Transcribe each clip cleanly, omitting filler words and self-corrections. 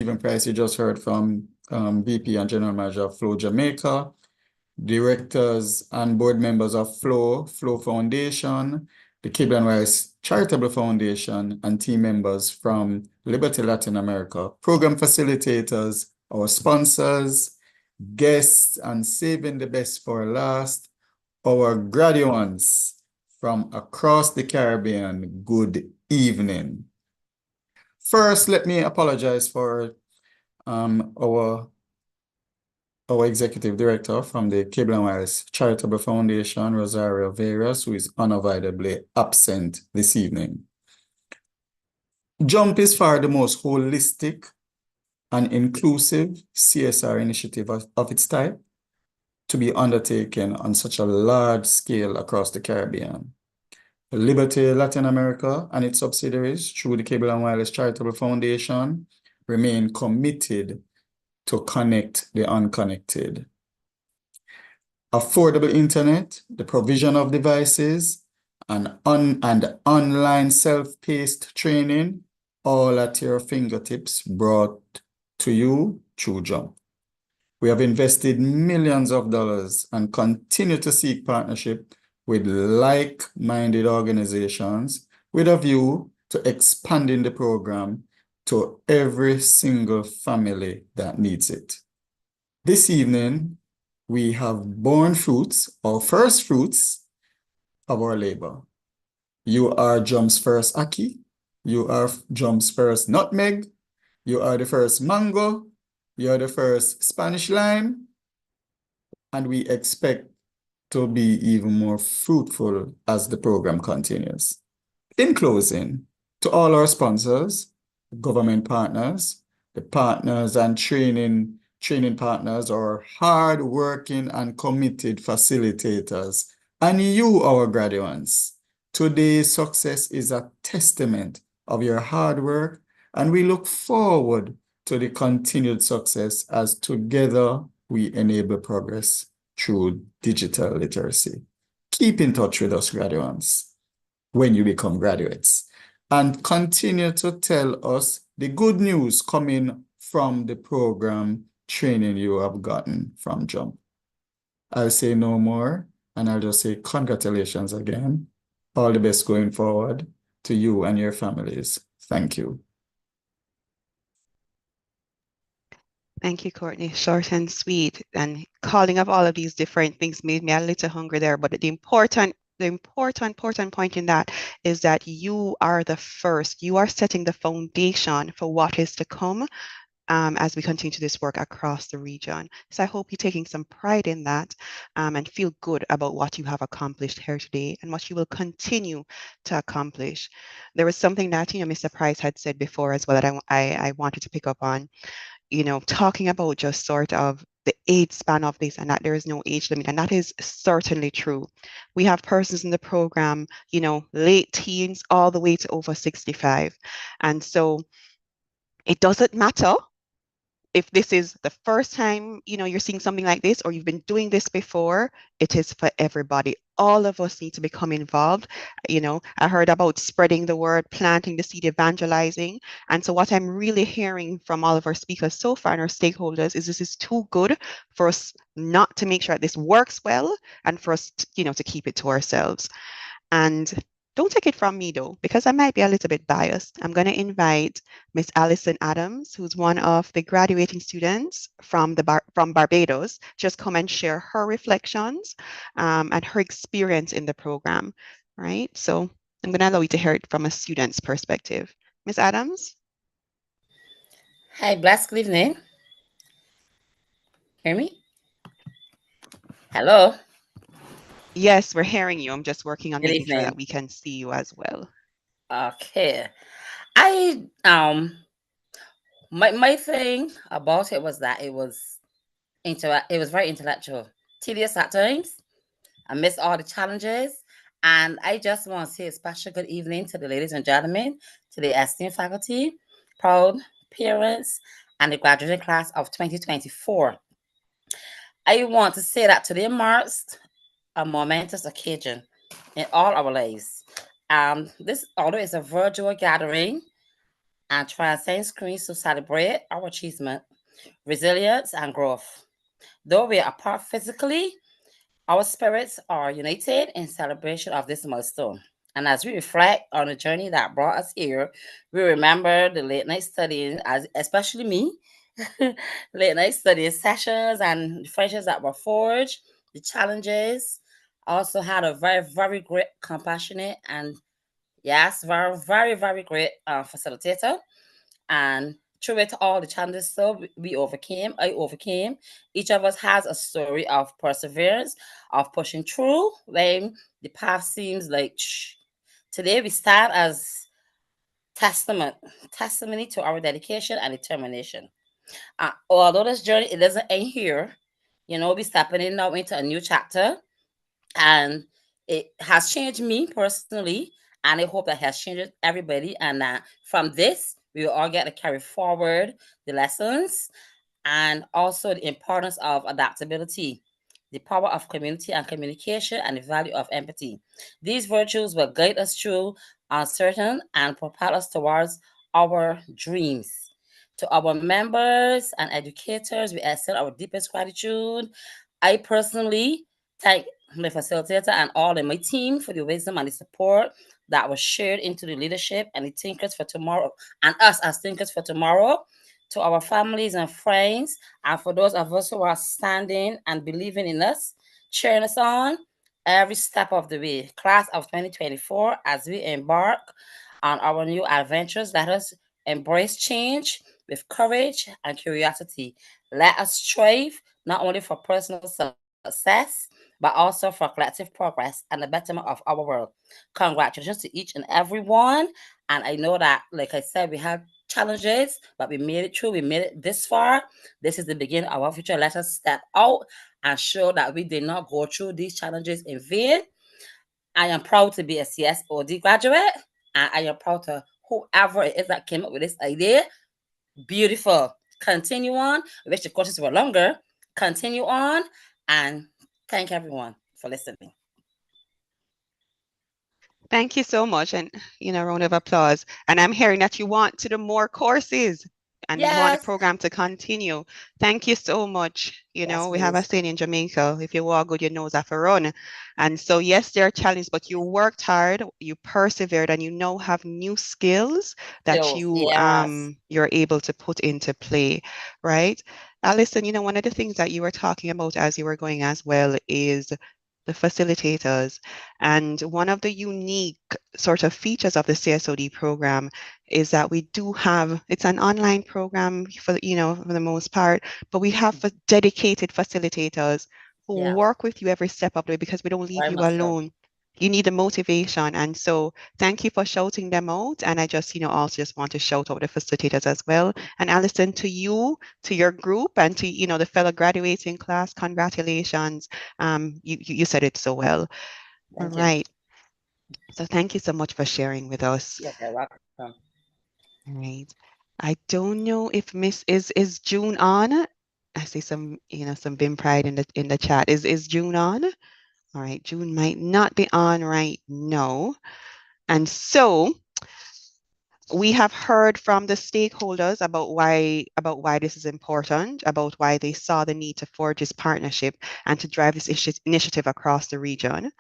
Stephen Price, you just heard from VP and General Manager of Flow Jamaica, directors and board members of Flow Foundation, the Cable and Wireless Charitable Foundation, and team members from Liberty Latin America, program facilitators, our sponsors, guests, and saving the best for last, our graduates from across the Caribbean, good evening. First, let me apologize for our executive director from the Cable and Wireless Charitable Foundation, Rosario Veras, who is unavoidably absent this evening. JUMP is far the most holistic and inclusive CSR initiative of its type to be undertaken on such a large scale across the Caribbean. Liberty Latin America and its subsidiaries through the Cable and Wireless Charitable Foundation remain committed to connect the unconnected. Affordable internet, the provision of devices, and online self-paced training, all at your fingertips, brought to you through JUMP. We have invested millions of dollars and continue to seek partnership with like-minded organizations with a view to expanding the program to every single family that needs it. This evening, we have borne fruits, or first fruits, of our labor. You are JUMP's first ackee. You are JUMP's first nutmeg. You are the first mango. You are the first Spanish lime. And we expect to be even more fruitful as the program continues. In closing, to all our sponsors, government partners, the partners and training partners, or hard-working and committed facilitators, and you, our graduates, today's success is a testament of your hard work, and we look forward to the continued success as together we enable progress through digital literacy. Keep in touch with us, graduates, when you become graduates, and continue to tell us the good news coming from the program training you have gotten from JUMP. I'll say no more, and I'll just say congratulations again. All the best going forward to you and your families. Thank you. Thank you, Courtney. Short and sweet. And calling up all of these different things made me a little hungry there. But the important point in that is that you are the first. You are setting the foundation for what is to come as we continue to this work across the region. So I hope you're taking some pride in that and feel good about what you have accomplished here today and what you will continue to accomplish. There was something that, Mr. Price had said before as well that I wanted to pick up on. Talking about just sort of the age span of this and that there is no age limit. And that is certainly true. We have persons in the program, late teens all the way to over 65. And so it doesn't matter if this is the first time, you're seeing something like this, or you've been doing this before. It is for everybody. All of us need to become involved. I heard about spreading the word, planting the seed, evangelizing. And so what I'm really hearing from all of our speakers so far and our stakeholders is this is too good for us not to make sure that this works well and for us, to keep it to ourselves. And don't take it from me, though, because I might be a little bit biased. I'm going to invite Miss Allison Adams, who's one of the graduating students from Barbados, just come and share her reflections and her experience in the program, right? So I'm going to allow you to hear it from a student's perspective. Miss Adams? Hi, blessed good evening. Hear me? Hello? Yes, we're hearing you. I'm just working on making sure that we can see you as well. Okay. My thing about it was that it was very intellectual, tedious at times. I missed all the challenges, and I just want to say a special good evening to the ladies and gentlemen, to the esteemed faculty, proud parents, and the graduating class of 2024. I want to say that today marks a momentous occasion in all our lives. This, although it's a virtual gathering, and transcend screens to celebrate our achievement, resilience, and growth. Though we are apart physically, our spirits are united in celebration of this milestone. And as we reflect on the journey that brought us here, we remember the late night studying, as especially me, late night studying sessions and the friendships that were forged, the challenges. I also had a very, very great, compassionate, and yes, very, very, very great facilitator. And through it all, the challenges so we overcame, I overcame. Each of us has a story of perseverance, of pushing through when the path seems like today we stand as testimony to our dedication and determination. Although this journey it doesn't end here, we're stepping in now into a new chapter, and it has changed me personally, and I hope that has changed everybody. And from this, we will all get to carry forward the lessons and also the importance of adaptability, the power of community and communication, and the value of empathy. These virtues will guide us through uncertain and propel us towards our dreams. To our members and educators, we extend our deepest gratitude. I personally thank my facilitator and all in my team for the wisdom and the support that was shared into the leadership and the thinkers for tomorrow, and us as thinkers for tomorrow. To our families and friends, and for those of us who are standing and believing in us, cheering us on every step of the way. Class of 2024, as we embark on our new adventures, let us embrace change with courage and curiosity. Let us strive not only for personal success, but also for collective progress and the betterment of our world. Congratulations to each and every one. And I know that, like I said, we had challenges, but we made it through. We made it this far. This is the beginning of our future. Let us step out and show that we did not go through these challenges in vain. I am proud to be a CSOD graduate, and I am proud to whoever it is that came up with this idea. Beautiful. Continue on. I wish the courses were longer. Continue on, and thank everyone for listening. Thank you so much. And, round of applause. And I'm hearing that you want to do more courses and you want the Yes. program to continue. Thank you so much. Yes, We have a please. saying in Jamaica, if you walk good, your nose have to run. And so, yes, there are challenges, but you worked hard, you persevered, and you now have new skills that Yes. you're able to put into play, right? Alison, one of the things that you were talking about as you were going as well is the facilitators. And one of the unique sort of features of the CSOD program is that we do have, it's an online program for the most part, but we have dedicated facilitators who Yeah, work with you every step of the way because we don't leave very you much so. alone. You need the motivation. And so thank you for shouting them out. And I just, also just want to shout out the facilitators as well. And Alison, to you, to your group, and to, the fellow graduating class, congratulations. You said it so well. All Thank you. right. So thank you so much for sharing with us. You're very welcome. All right. I don't know if is June on. I see some, some Vim Pride in the chat. Is June on? All right, June might not be on right now. And so we have heard from the stakeholders about why this is important, about why they saw the need to forge this partnership and to drive this initiative across the region.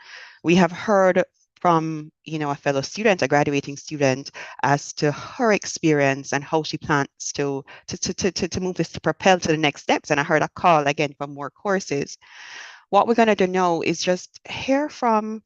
We have heard from a fellow student, a graduating student, as to her experience and how she plans to move this to propel to the next steps. And I heard a call again for more courses. What we're going to do now is just hear from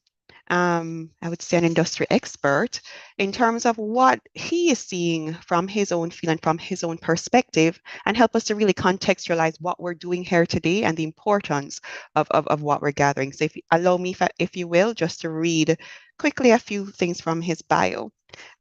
I would say an industry expert in terms of what he is seeing from his own field and from his own perspective, and help us to really contextualize what we're doing here today and the importance of what we're gathering. So if you allow me, if you will, just to read quickly a few things from his bio,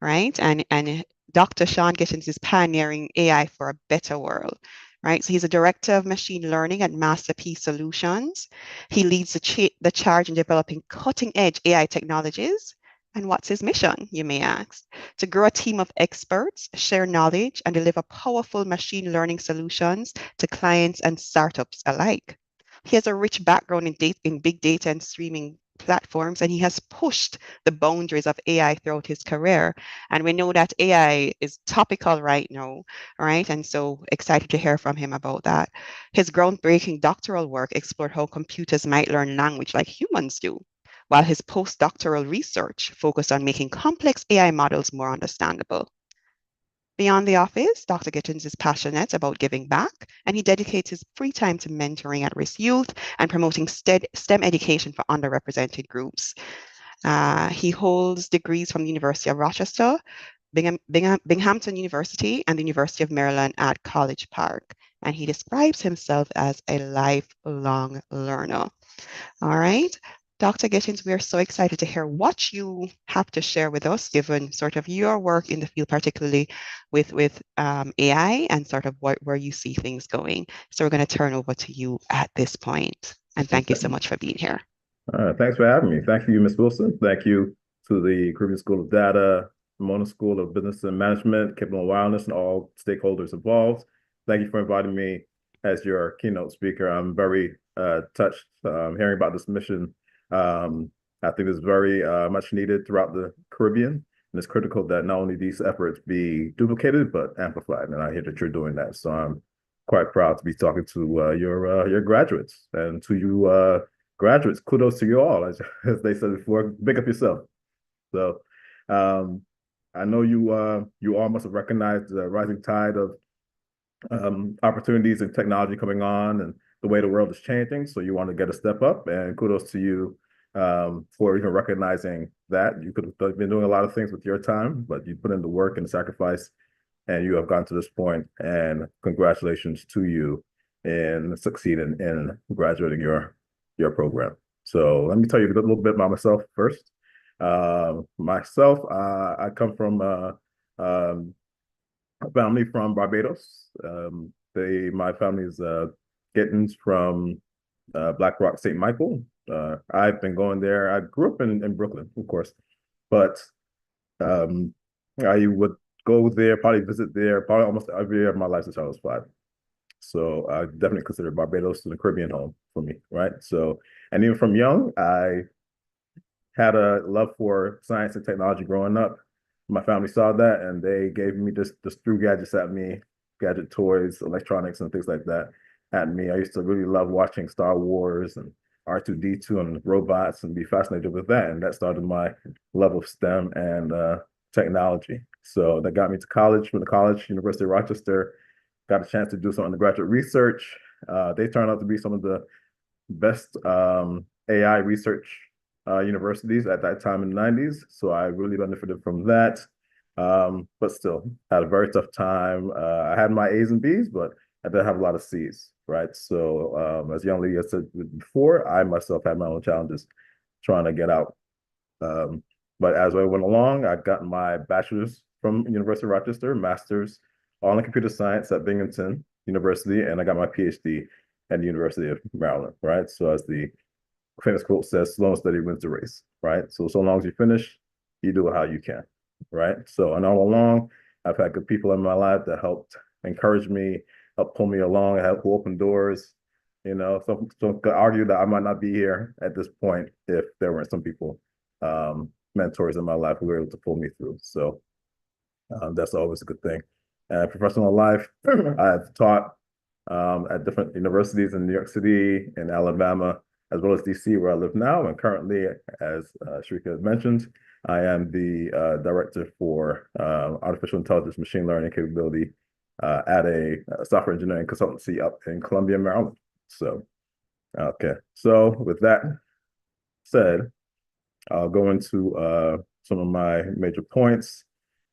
right? And Dr. Sean Gittins is pioneering AI for a better world. Right, so he's a director of machine learning at Masterpiece Solutions. He leads the charge in developing cutting-edge AI technologies. And what's his mission, you may ask? To grow a team of experts, share knowledge, and deliver powerful machine learning solutions to clients and startups alike. He has a rich background in big data and streaming platforms, and he has pushed the boundaries of AI throughout his career. And we know that AI is topical right now, right? And so excited to hear from him about that. His groundbreaking doctoral work explored how computers might learn language like humans do, while his postdoctoral research focused on making complex AI models more understandable. Beyond the office, Dr. Gittins is passionate about giving back, and he dedicates his free time to mentoring at-risk youth and promoting STEM education for underrepresented groups. He holds degrees from the University of Rochester, Binghamton University, and the University of Maryland at College Park. And he describes himself as a lifelong learner. All right. Dr. Gittins, we are so excited to hear what you have to share with us, given sort of your work in the field, particularly with AI and sort of where you see things going. So we're going to turn over to you at this point. And thank you so much for being here. Thanks for having me. Thank you, Ms. Wilson. Thank you to the Caribbean School of Data, Mona School of Business and Management, Capital and Wildness, and all stakeholders involved. Thank you for inviting me as your keynote speaker. I'm very touched hearing about this mission. I think it's very much needed throughout the Caribbean, and it's critical that not only these efforts be duplicated, but amplified, and I hear that you're doing that. So I'm quite proud to be talking to your graduates, and to you graduates, kudos to you all, as they said before, big up yourself. So I know you all must have recognized the rising tide of opportunities and technology coming on and the way the world is changing. So you want to get a step up, and kudos to you for even recognizing that. You could have been doing a lot of things with your time, but you put in the work and the sacrifice, and you have gotten to this point, and congratulations to you in succeeding in graduating your program. So let me tell you a little bit about myself first. I come from a family from Barbados. My family is Gittins from Black Rock, St. Michael. I've been going there. I grew up in Brooklyn, of course, but I would go there, probably visit there, probably almost every year of my life since I was 5. So I definitely consider Barbados the Caribbean home for me, right? So, and even from young, I had a love for science and technology growing up. My family saw that, and they gave me just threw gadgets at me, gadget toys, electronics, and things like that at me. I used to really love watching Star Wars and R2-D2 and robots and be fascinated with that. And that started my love of STEM and technology. So that got me to college. From the college, University of Rochester, got a chance to do some undergraduate research. They turned out to be some of the best AI research universities at that time in the 90s. So I really benefited from that. But still had a very tough time. I had my A's and B's, but I did have a lot of C's, right? So as young lady said before, I myself had my own challenges trying to get out. But as I went along, I got my bachelor's from University of Rochester, master's all in computer science at Binghamton University, and I got my PhD at the University of Maryland, right? So as the famous quote says, slow and steady wins the race, right? So long as you finish, you do it how you can, right? So, and all along, I've had good people in my life that helped encourage me, help pull me along, help open doors. You know, some could argue that I might not be here at this point if there weren't some people, mentors in my life who were able to pull me through. So that's always a good thing. Professional life, I've taught at different universities in New York City and Alabama, as well as DC, where I live now. And currently, as Shrika mentioned, I am the director for artificial intelligence machine learning capability at a software engineering consultancy up in Columbia, Maryland. So, okay. So with that said, I'll go into some of my major points.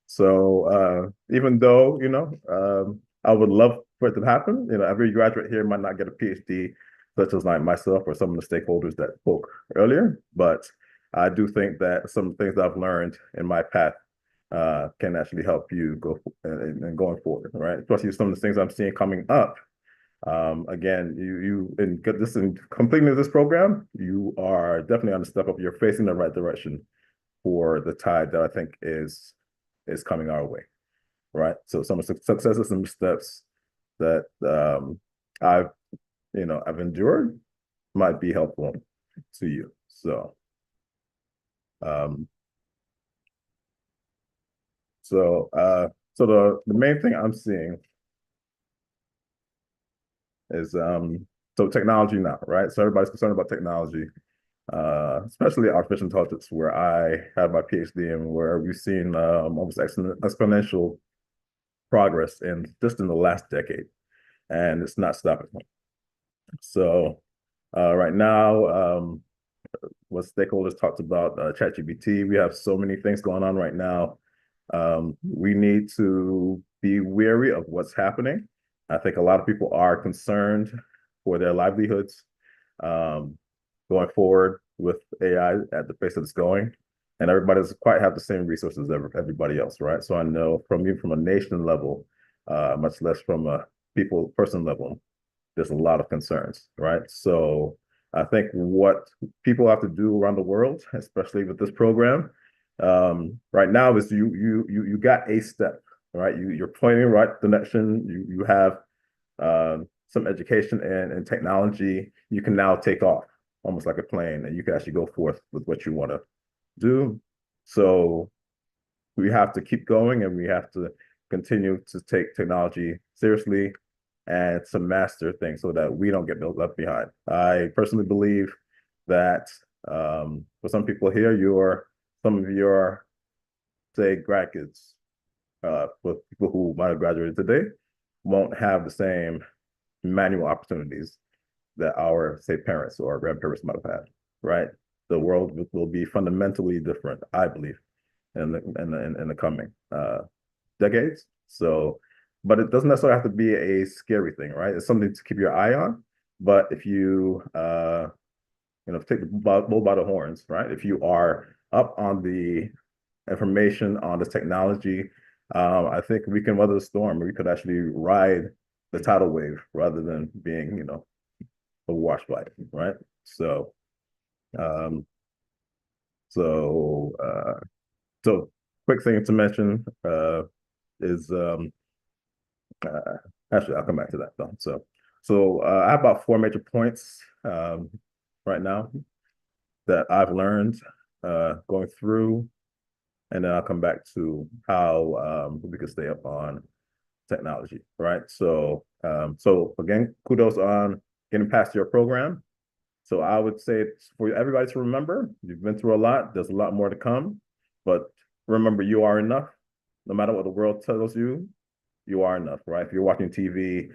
So even though, you know, I would love for it to happen, you know, every graduate here might not get a PhD, such as like myself or some of the stakeholders that spoke earlier, but I do think that some things I've learned in my path can actually help you go and going forward, right? Especially some of the things I'm seeing coming up. Again, you in completing this program, you are definitely on the step up. You're facing the right direction for the tide that I think is coming our way, right? So some of the successes and steps that I've endured might be helpful to you. So Um, so the main thing I'm seeing is so technology now, right? So everybody's concerned about technology, especially artificial intelligence, where I have my PhD and where we've seen almost exponential progress in just in the last decade, and it's not stopping. So right now, what stakeholders talked about ChatGPT, we have so many things going on right now. We need to be wary of what's happening. I think a lot of people are concerned for their livelihoods going forward with AI at the pace that it's going. And everybody doesn't quite have the same resources as everybody else, right? So I know even from a nation level, much less from a person level, there's a lot of concerns, right? So I think what people have to do around the world, especially with this program, right now is you got a step, right? You're pointing right direction. You have some education and technology. You can now take off almost like a plane, and you can actually go forth with what you want to do. So we have to keep going, and we have to continue to take technology seriously and to master things so that we don't get left behind. I personally believe that for some people here, some of your, say, grad kids, for people who might have graduated today, won't have the same manual opportunities that our, say, parents or grandparents might have had, right? The world will be fundamentally different, I believe, in the coming decades. So, but it doesn't necessarily have to be a scary thing, right? It's something to keep your eye on. But if you, take the bull by the horns, right? If you are up on the information on this technology, I think we can weather the storm. We could actually ride the tidal wave rather than being, washed by it, right? So, so quick thing to mention is actually I'll come back to that though. So I have about 4 major points right now that I've learned going through, and then I'll come back to how we can stay up on technology, right? So so again, kudos on getting past your program. So I would say for everybody to remember, you've been through a lot. There's a lot more to come, but remember, you are enough. No matter what the world tells you, you are enough, right? If you're watching TV,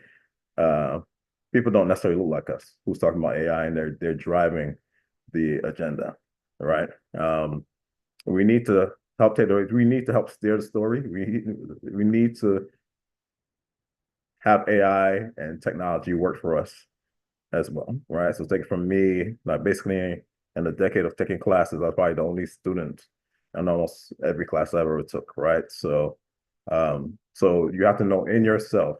people don't necessarily look like us who's talking about AI, and they're driving the agenda, right? We need to help we need to help steer the story. We need to have AI and technology work for us as well, right? So take it from me, like basically in a decade of taking classes, I was probably the only student in almost every class I ever took, right? So so you have to know in yourself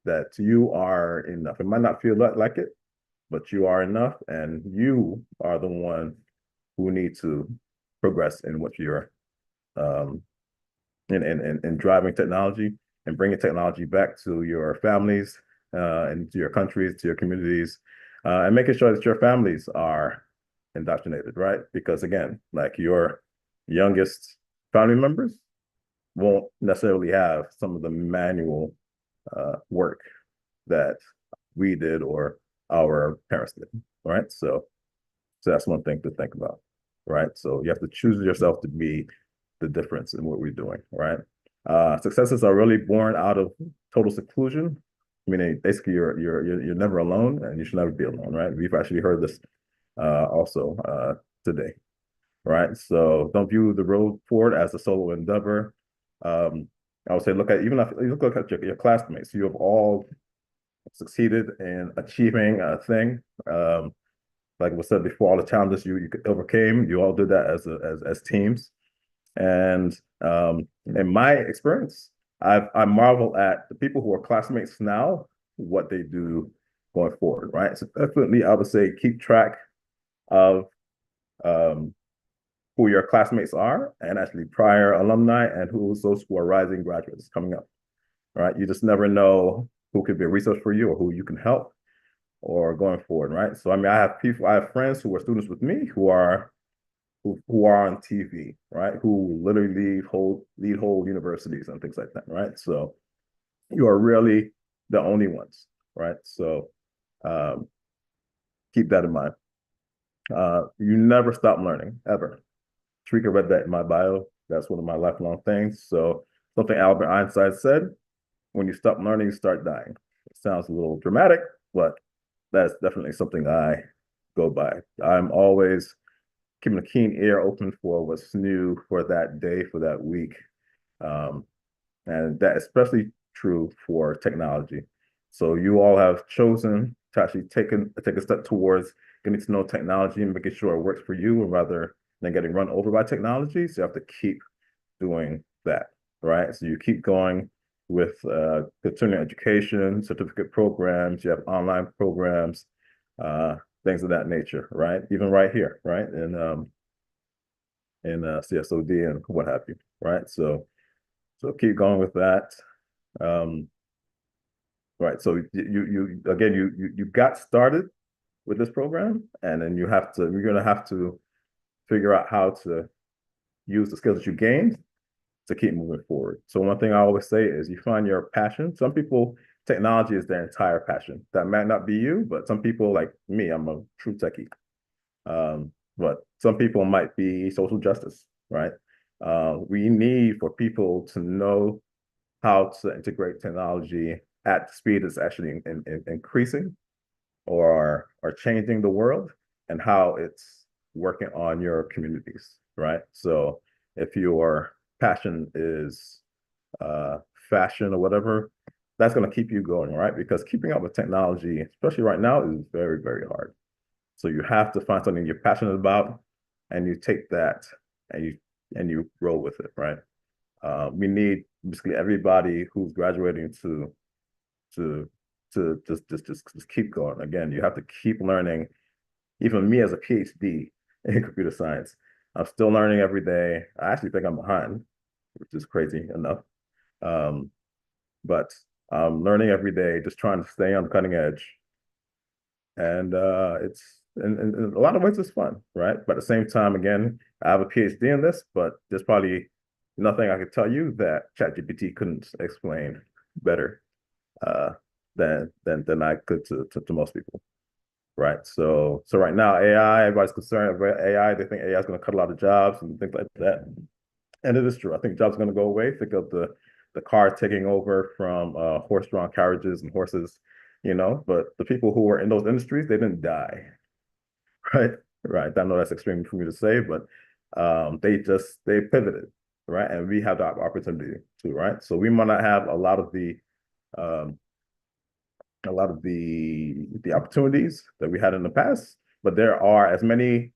that you are enough. It might not feel like it, but you are enough, and you are the one who need to progress in what you're in driving technology and bringing technology back to your families and to your countries, to your communities, and making sure that your families are indoctrinated, right? Because again, like your youngest family members won't necessarily have some of the manual work that we did or our parents did, right? So that's one thing to think about, right? So you have to choose yourself to be the difference in what we're doing, right? Successes are really born out of total seclusion. Meaning, basically, you're never alone, and you should never be alone, right? We've actually heard this also today, right? So don't view the road forward as a solo endeavor. I would say look at your classmates. You have all succeeded in achieving a thing. Like was said before, all the challenges you overcame, you all did that as teams. And in my experience, I marvel at the people who are classmates now, what they do going forward, right? So definitely, I would say keep track of who your classmates are, and actually prior alumni, and who's those who are rising graduates coming up, right? You just never know who could be a resource for you or who you can help or going forward, right? So I mean, I have friends who are students with me who are who are on TV, right? Who literally lead whole universities and things like that, right? So you are really the only ones, right? So keep that in mind. You never stop learning, ever. Shrika read that in my bio. That's one of my lifelong things. So something Albert Einstein said, when you stop learning, you start dying. It sounds a little dramatic, but that's definitely something I go by. I'm always keeping a keen ear open for what's new for that day, for that week. And that especially true for technology. So you all have chosen to actually take a step towards getting to know technology and making sure it works for you, rather than getting run over by technology. So you have to keep doing that, right? So you keep going with continuing education, certificate programs, you have online programs, things of that nature, right? Even right here, right? In CSOD and what have you, right? So keep going with that. Right. So you again you got started with this program, and then you're gonna have to figure out how to use the skills that you gained to keep moving forward. So one thing I always say is you find your passion. Some people, technology is their entire passion. That might not be you, but some people like me, I'm a true techie. But some people might be social justice, right? We need for people to know how to integrate technology at the speed that's actually increasing or changing the world, and how it's working on your communities, right? So if your passion is fashion or whatever, that's going to keep you going, right? Because keeping up with technology, especially right now, is very, very hard. So you have to find something you're passionate about, and you take that and you roll with it, right? We need basically everybody who's graduating to just keep going. Again, you have to keep learning. Even me as a PhD in computer science, I'm still learning every day. I actually think I'm behind, which is crazy enough. But I'm learning every day, just trying to stay on the cutting edge. And it's in a lot of ways it's fun, right? But at the same time, again, I have a PhD in this, but there's probably nothing I could tell you that ChatGPT couldn't explain better than I could to most people, right? So right now, AI, everybody's concerned about AI. They think AI is going to cut a lot of jobs and things like that. And it is true. I think jobs are going to go away. Think of the car taking over from horse-drawn carriages and horses, but the people who were in those industries, they didn't die, right? Right. I know that's extreme for me to say, but they pivoted, right? And we have the opportunity to, right? So we might not have a lot of the opportunities that we had in the past, but there are as many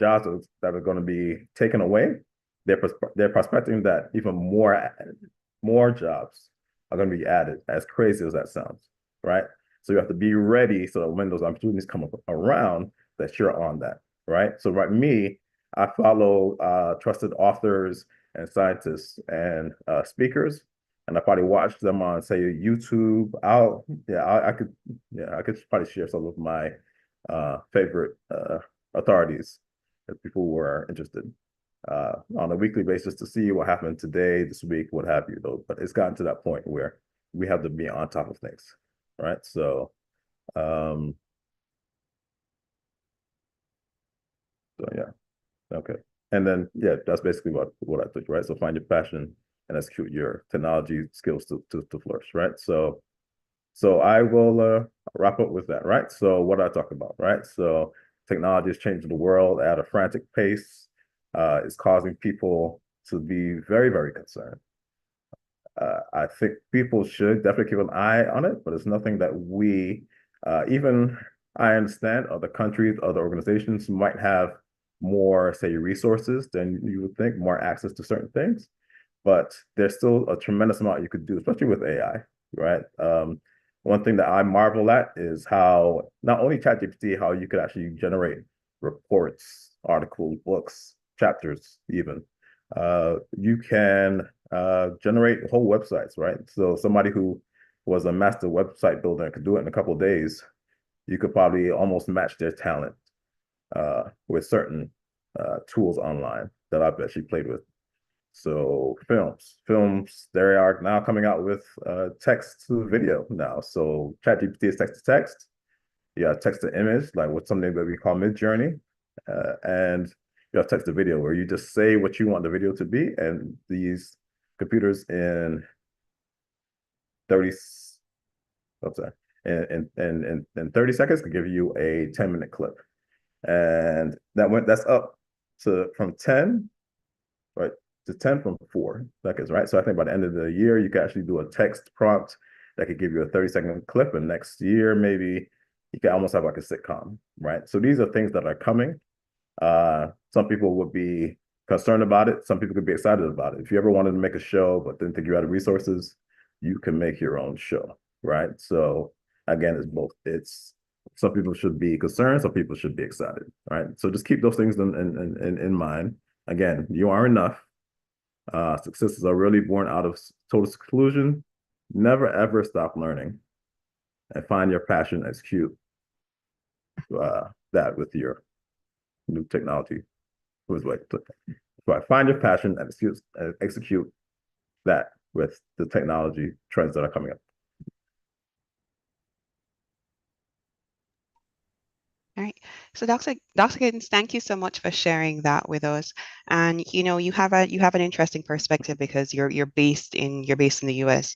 jobs that are going to be taken away. They're prospecting that even more jobs are going to be added, as crazy as that sounds, right? So you have to be ready so that when those opportunities come around, that you're on that, right? So I follow trusted authors and scientists and speakers, and I probably watch them on, say, YouTube. I could probably share some of my favorite authorities if people were interested on a weekly basis to see what happened today, this week, what have you, though. But it's gotten to that point where we have to be on top of things, right? So yeah, okay. And then that's basically what I think, right? So find your passion and execute your technology skills to flourish, right? So I will wrap up with that, right? So what I talk about, right? So technology is changing the world at a frantic pace. It's causing people to be very, very concerned. I think people should definitely keep an eye on it, but it's nothing that even I understand other countries, other organizations might have more, say, resources than you would think, more access to certain things, but there's still a tremendous amount you could do, especially with AI, right? One thing that I marvel at is how not only ChatGPT, how you could actually generate reports, articles, books, chapters, even. You can generate whole websites, right? So somebody who was a master website builder and could do it in a couple of days, you could probably almost match their talent with certain tools online that I bet she played with. So films, they are now coming out with text to video now. So ChatGPT is text to text. You have text to image, like with something that we call Mid-Journey, and you have text to video, where you just say what you want the video to be, and these computers in 30, what's that? In 30 seconds can give you a 10-minute clip, and that's up from 10, right, to 10 from 4 seconds, right? So I think by the end of the year, you can actually do a text prompt that could give you a 30-second clip, and next year maybe you can almost have like a sitcom, right? So these are things that are coming. Some people would be concerned about it. Some people could be excited about it. If you ever wanted to make a show but didn't think you had the resources, you can make your own show, right? So again, it's both. It's some people should be concerned, some people should be excited, right? So just keep those things in mind. Again, you are enough. Successes are really born out of total seclusion. Never ever stop learning, and find your passion, execute that with your new technology. Find your passion and execute that with the technology trends that are coming up. All right. So Dr. Giddens, thank you so much for sharing that with us. And you have an interesting perspective because you're based in the US.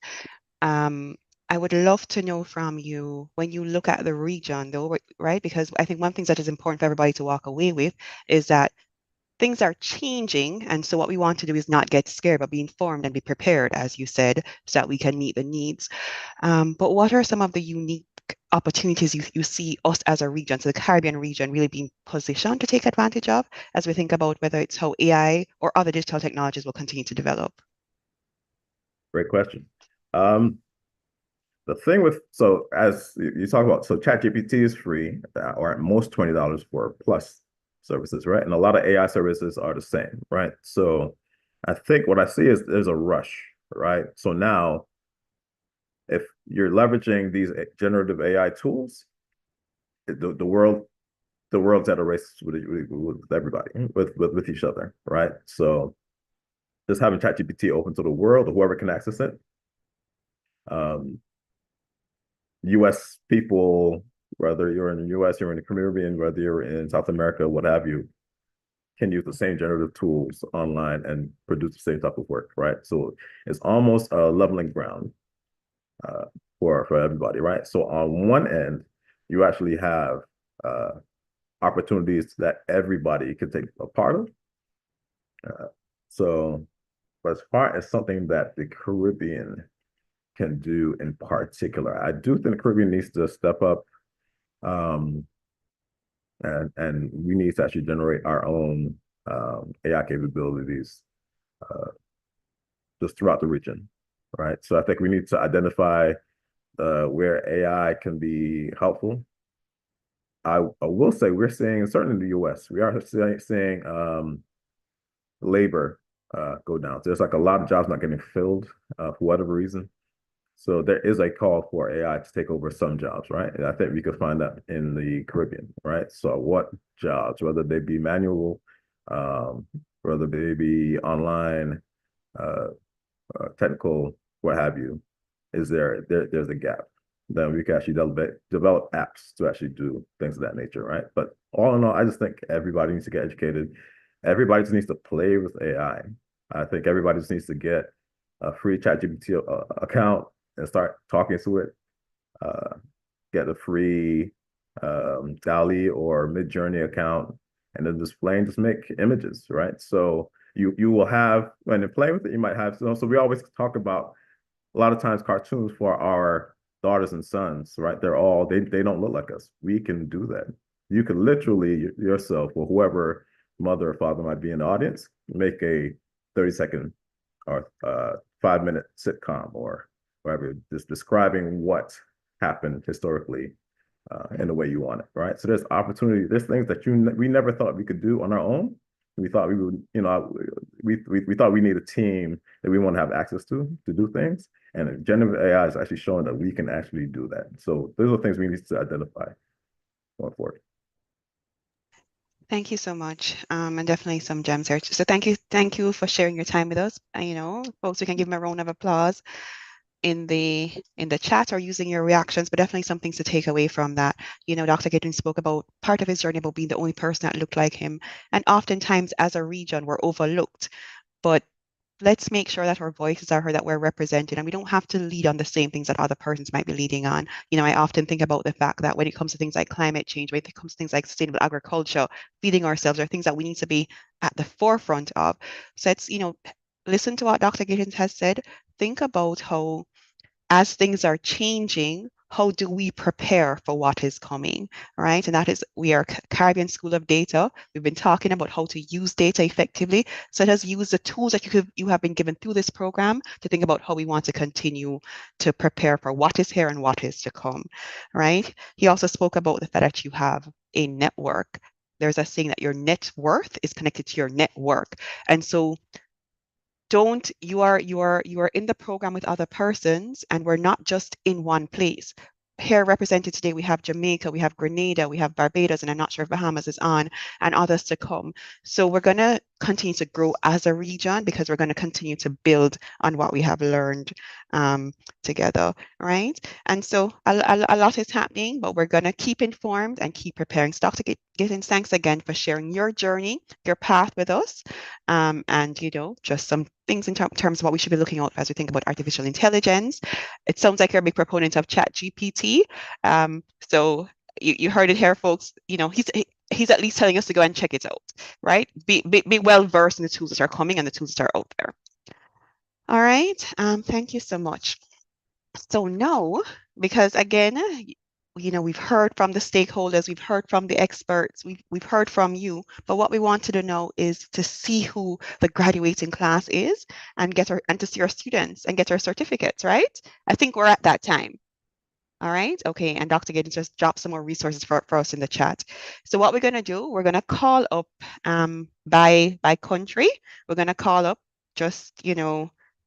I would love to know from you, when you look at the region, though, right? Because I think one thing that is important for everybody to walk away with is that things are changing. And so what we want to do is not get scared, but be informed and be prepared, as you said, so that we can meet the needs. But what are some of the unique opportunities you see us as a region, so the Caribbean region, really being positioned to take advantage of as we think about whether it's how AI or other digital technologies will continue to develop? Great question. The thing with, so as you talk about, so ChatGPT is free, or at most $20 for plus services, right? And a lot of AI services are the same, right? So I think what I see is there's a rush, right? So now, if you're leveraging these generative AI tools, the world's at a race with everybody, with each other, right? So just having ChatGPT open to the world, or whoever can access it, US people, whether you're in the US, you're in the Caribbean, whether you're in South America, what have you, can use the same generative tools online and produce the same type of work, right? So it's almost a leveling ground for everybody, right? So on one end, you actually have opportunities that everybody can take a part of. So, but as far as something that the Caribbean can do in particular, I do think the Caribbean needs to step up, and we need to actually generate our own AI capabilities just throughout the region, right? So I think we need to identify where AI can be helpful. I will say we're seeing, certainly in the US, we are seeing labor go down. So there's like a lot of jobs not getting filled for whatever reason. So there is a call for AI to take over some jobs, right? And I think we could find that in the Caribbean, right? So what jobs, whether they be manual, whether they be online, technical, what have you, is there's a gap. Then we can actually develop apps to actually do things of that nature, right? But all in all, I just think everybody needs to get educated. Everybody just needs to play with AI. I think everybody just needs to get a free ChatGPT account and start talking to it. Get a free DALL-E or Mid-Journey account, and then just make images, right? So you will have, when you're playing with it, you might have, so we always talk about, a lot of times, cartoons for our daughters and sons, right? They don't look like us. We can do that. You can literally yourself, or whoever mother or father might be in the audience, make a 30-second or 5-minute sitcom or whatever, just describing what happened historically in the way you want it, right? So there's opportunity, there's things that we never thought we could do on our own. We thought we would, we thought we need a team that we want to have access to do things. And generative AI is actually showing that we can actually do that. So those are things we need to identify going forward. Thank you so much. And definitely some gems there. So thank you for sharing your time with us. Folks, we can give him a round of applause in the chat or using your reactions, but definitely some things to take away from that. Dr. Gideon spoke about part of his journey about being the only person that looked like him. And oftentimes as a region, we're overlooked. But let's make sure that our voices are heard, that we're represented, and we don't have to lead on the same things that other persons might be leading on. I often think about the fact that when it comes to things like climate change, when it comes to things like sustainable agriculture, feeding ourselves, are things that we need to be at the forefront of. So it's, listen to what Dr. Gittins has said. Think about how, as things are changing, how do we prepare for what is coming, right? And that is, we are Caribbean School of Data. We've been talking about how to use data effectively. So let us use the tools that you have been given through this program to think about how we want to continue to prepare for what is here and what is to come, right? He also spoke about the fact that you have a network. There's a saying that your net worth is connected to your network. And so you are in the program with other persons, and we're not just in one place. Here represented today, we have Jamaica, we have Grenada, we have Barbados, and I'm not sure if Bahamas is on, and others to come. So we're going to continue to grow as a region because we're going to continue to build on what we have learned together, right? And so a lot is happening, but we're going to keep informed and keep preparing. So Dr. Gittins, thanks again for sharing your journey, your path with us, and just some things in terms of what we should be looking out as we think about artificial intelligence. It sounds like you're a big proponent of ChatGPT. So you heard it here, folks. He's at least telling us to go and check it out, right? Be well versed in the tools that are coming and the tools that are out there. All right. Thank you so much. So now, because again, we've heard from the stakeholders, we've heard from the experts, we've heard from you, but what we wanted to know is to see who the graduating class is and to see our students and get our certificates, right? I think we're at that time. All right, okay, and Dr. Giddens just dropped some more resources for us in the chat. So what we're going to do, we're going to call up by country. We're going to call up just,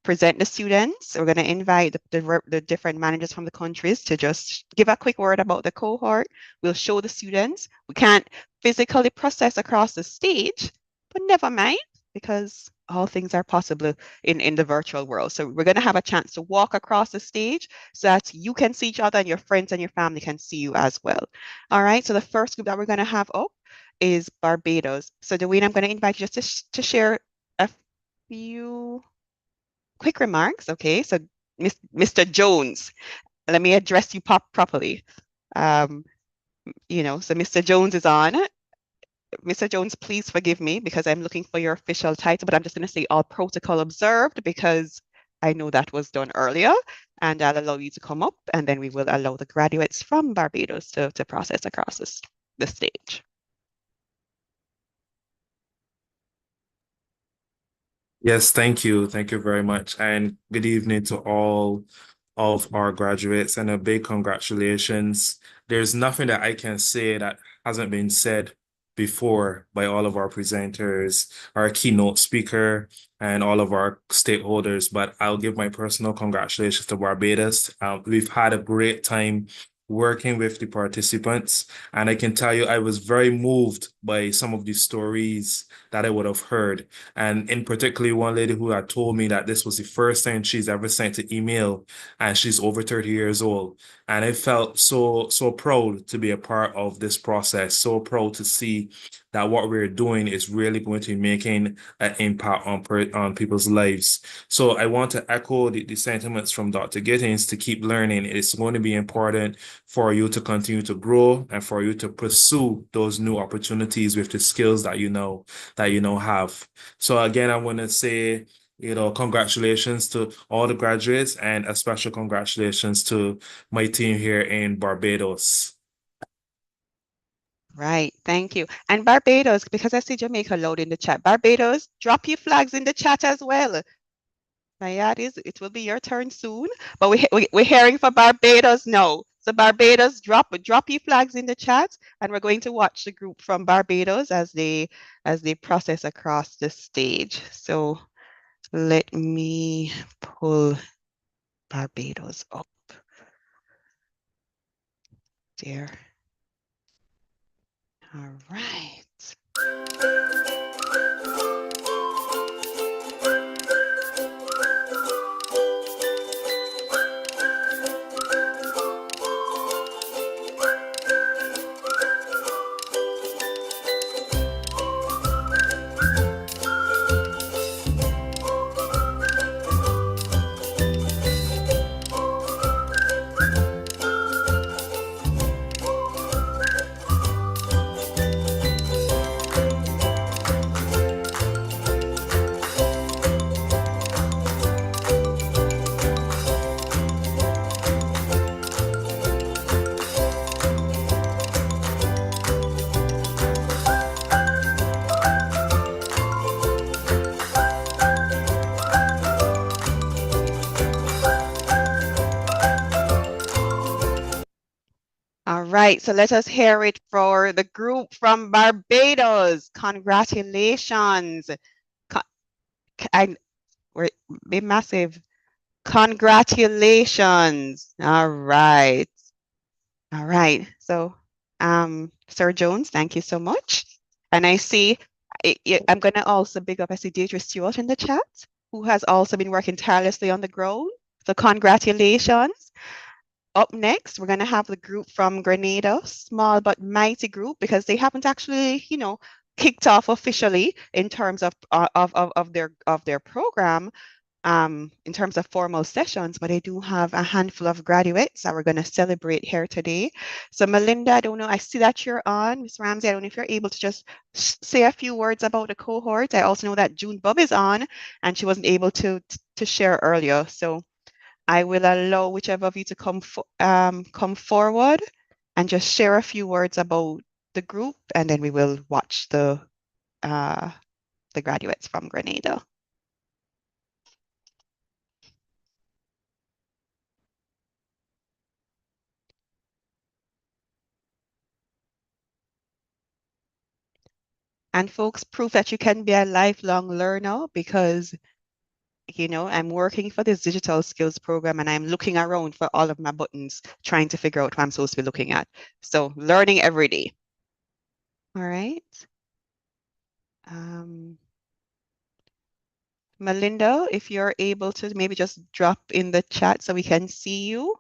present the students. We're going to invite the different managers from the countries to just give a quick word about the cohort. We'll show the students. We can't physically process across the stage, but never mind, because all things are possible in the virtual world. So we're going to have a chance to walk across the stage so that you can see each other and your friends and your family can see you as well. All right, so the first group that we're going to have up is Barbados. So Dwayne, I'm going to invite you just to share a few quick remarks. Okay, so Mr. Jones, let me address you properly. So Mr. Jones is on. Mr. Jones, please forgive me because I'm looking for your official title, but I'm just going to say all protocol observed because I know that was done earlier, and I'll allow you to come up, and then we will allow the graduates from Barbados to process across the stage. Yes, thank you. Thank you very much. And good evening to all of our graduates and a big congratulations. There's nothing that I can say that hasn't been said before by all of our presenters, our keynote speaker, and all of our stakeholders, but I'll give my personal congratulations to Barbados. We've had a great time working with the participants, and I can tell you I was very moved by some of the stories that I would have heard. And in particular, one lady who had told me that this was the first time she's ever sent an email, and she's over 30 years old. And I felt so proud to be a part of this process, so proud to see that what we're doing is really going to be making an impact on people's lives. So I want to echo the sentiments from Dr. Gittins to keep learning. It's going to be important for you to continue to grow and for you to pursue those new opportunities with the skills that you know have. So again, I want to say, congratulations to all the graduates and a special congratulations to my team here in Barbados. Right, thank you. And Barbados, because I see Jamaica load in the chat, Barbados, drop your flags in the chat as well. Nayadis, it will be your turn soon, but we're hearing for Barbados now. So Barbados, drop your flags in the chat, and we're going to watch the group from Barbados as they process across the stage. So let me pull Barbados up there. All right. All right, so let us hear it for the group from Barbados. Congratulations. We're be massive. Congratulations. All right. All right. So, Sir Jones, thank you so much. And I see, I'm going to also big up, I see Deirdre Stewart in the chat, who has also been working tirelessly on the ground. So congratulations. Up next, we're going to have the group from Grenada, small but mighty group, because they haven't actually, kicked off officially in terms of their program, in terms of formal sessions, but I do have a handful of graduates that we're going to celebrate here today. So Melinda, I don't know, I see that you're on. Miss Ramsey, I don't know if you're able to just say a few words about the cohort. I also know that June Bob is on, and she wasn't able to share earlier. So I will allow whichever of you to come forward and just share a few words about the group, and then we will watch the graduates from Grenada. And folks, proof that you can be a lifelong learner, because I'm working for this digital skills program and I'm looking around for all of my buttons, trying to figure out what I'm supposed to be looking at. So learning every day. All right. Melinda, if you're able to maybe just drop in the chat so we can see you,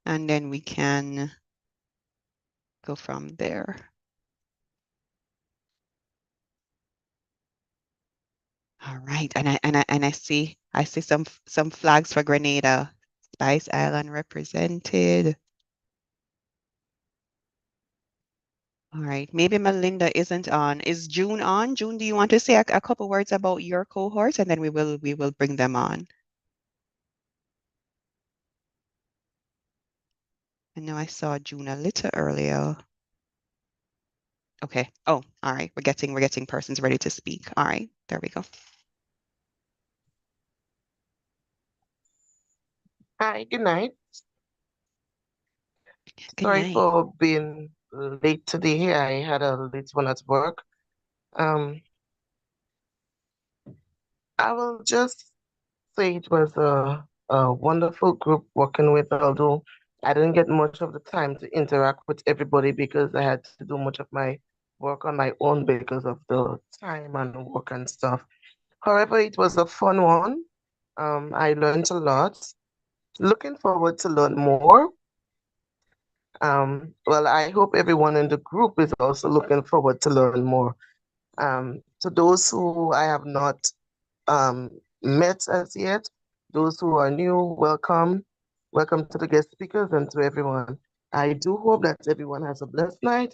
and then we can go from there. All right, and I see some flags for Grenada. Spice Island represented. All right, maybe Melinda isn't on. Is June on? June, do you want to say a couple words about your cohort, and then we will bring them on. I know I saw June a little earlier. Okay. Oh, all right. We're getting persons ready to speak. All right, there we go. Hi, good night. Good Sorry night. for being late today. I had a late one at work. I will just say it was a wonderful group working with, although I didn't get much of the time to interact with everybody because I had to do much of my work on my own because of the time and work and stuff. However, it was a fun one. I learned a lot. Looking forward to learn more. Well, I hope everyone in the group is also looking forward to learn more. To those who I have not met as yet, those who are new, welcome. Welcome to the guest speakers and to everyone. I do hope that everyone has a blessed night.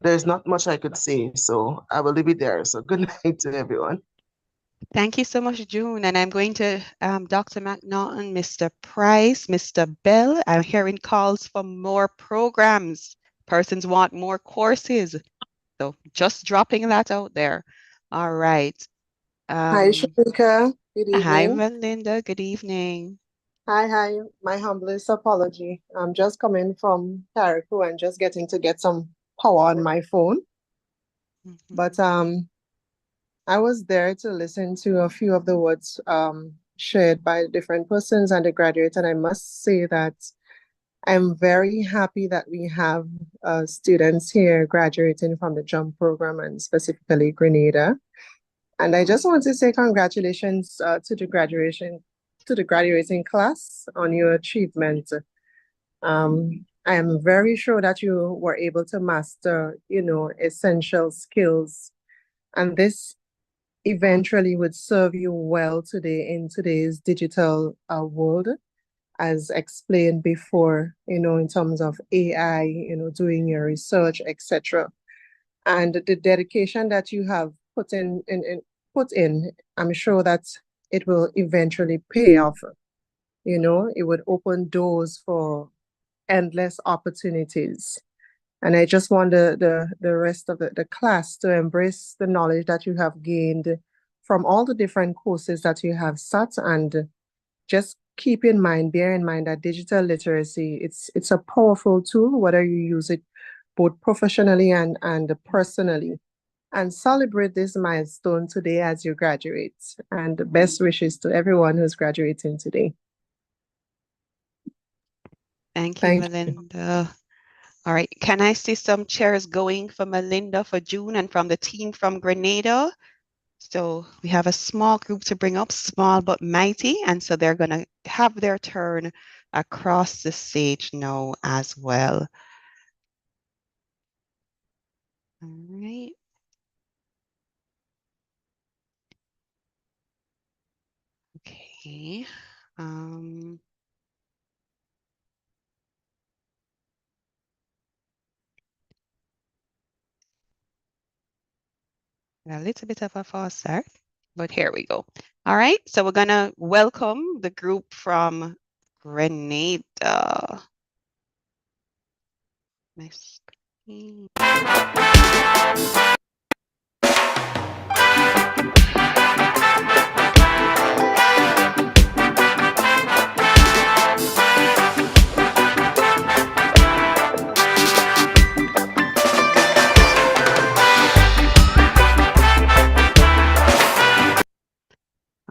There's not much I could say, so I will leave it there. So good night to everyone. Thank you so much, June. And I'm going to Dr. McNaughton, Mr. Price, Mr. Bell. I'm hearing calls for more programs. Persons want more courses. So just dropping that out there. All right. Hi, Shamika. Good Hi, evening. Melinda. Good evening. Hi. My humblest apology. I'm just coming from Carriacou and just getting to get some power on my phone. But I was there to listen to a few of the words shared by different persons and the graduates, and I must say that I'm very happy that we have students here graduating from the JUMP program and specifically Grenada. And I just want to say congratulations to the graduating class on your achievement. I am very sure that you were able to master, essential skills, and this eventually would serve you well today in today's digital world, as explained before, in terms of AI, doing your research, etc. And the dedication that you have put in, I'm sure that it will eventually pay off. It would open doors for endless opportunities. And I just want the rest of the class to embrace the knowledge that you have gained from all the different courses that you have sat, and just bear in mind that digital literacy, it's a powerful tool, whether you use it both professionally and personally. And celebrate this milestone today as you graduate. And best wishes to everyone who's graduating today. Thank you, Melinda. All right, can I see some chairs going for Melinda for June and from the team from Grenada? So we have a small group to bring up, small but mighty, and so they're going to have their turn across the stage now as well. All right. Okay. A little bit of a false start, but here we go. All right, so we're gonna welcome the group from Grenada. My screen.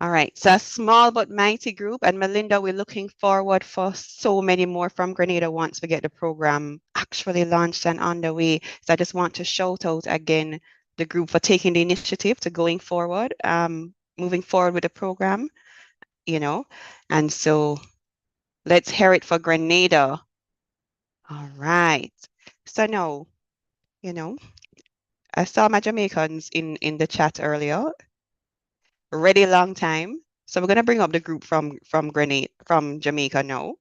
All right, so a small but mighty group. And Melinda, we're looking forward for so many more from Grenada once we get the program actually launched and underway. So I just want to shout out again the group for taking the initiative to going forward, moving forward with the program, you know. And so let's hear it for Grenada. All right. So now, you know, I saw my Jamaicans in the chat earlier. Ready long time. So we're going to bring up the group from Jamaica now.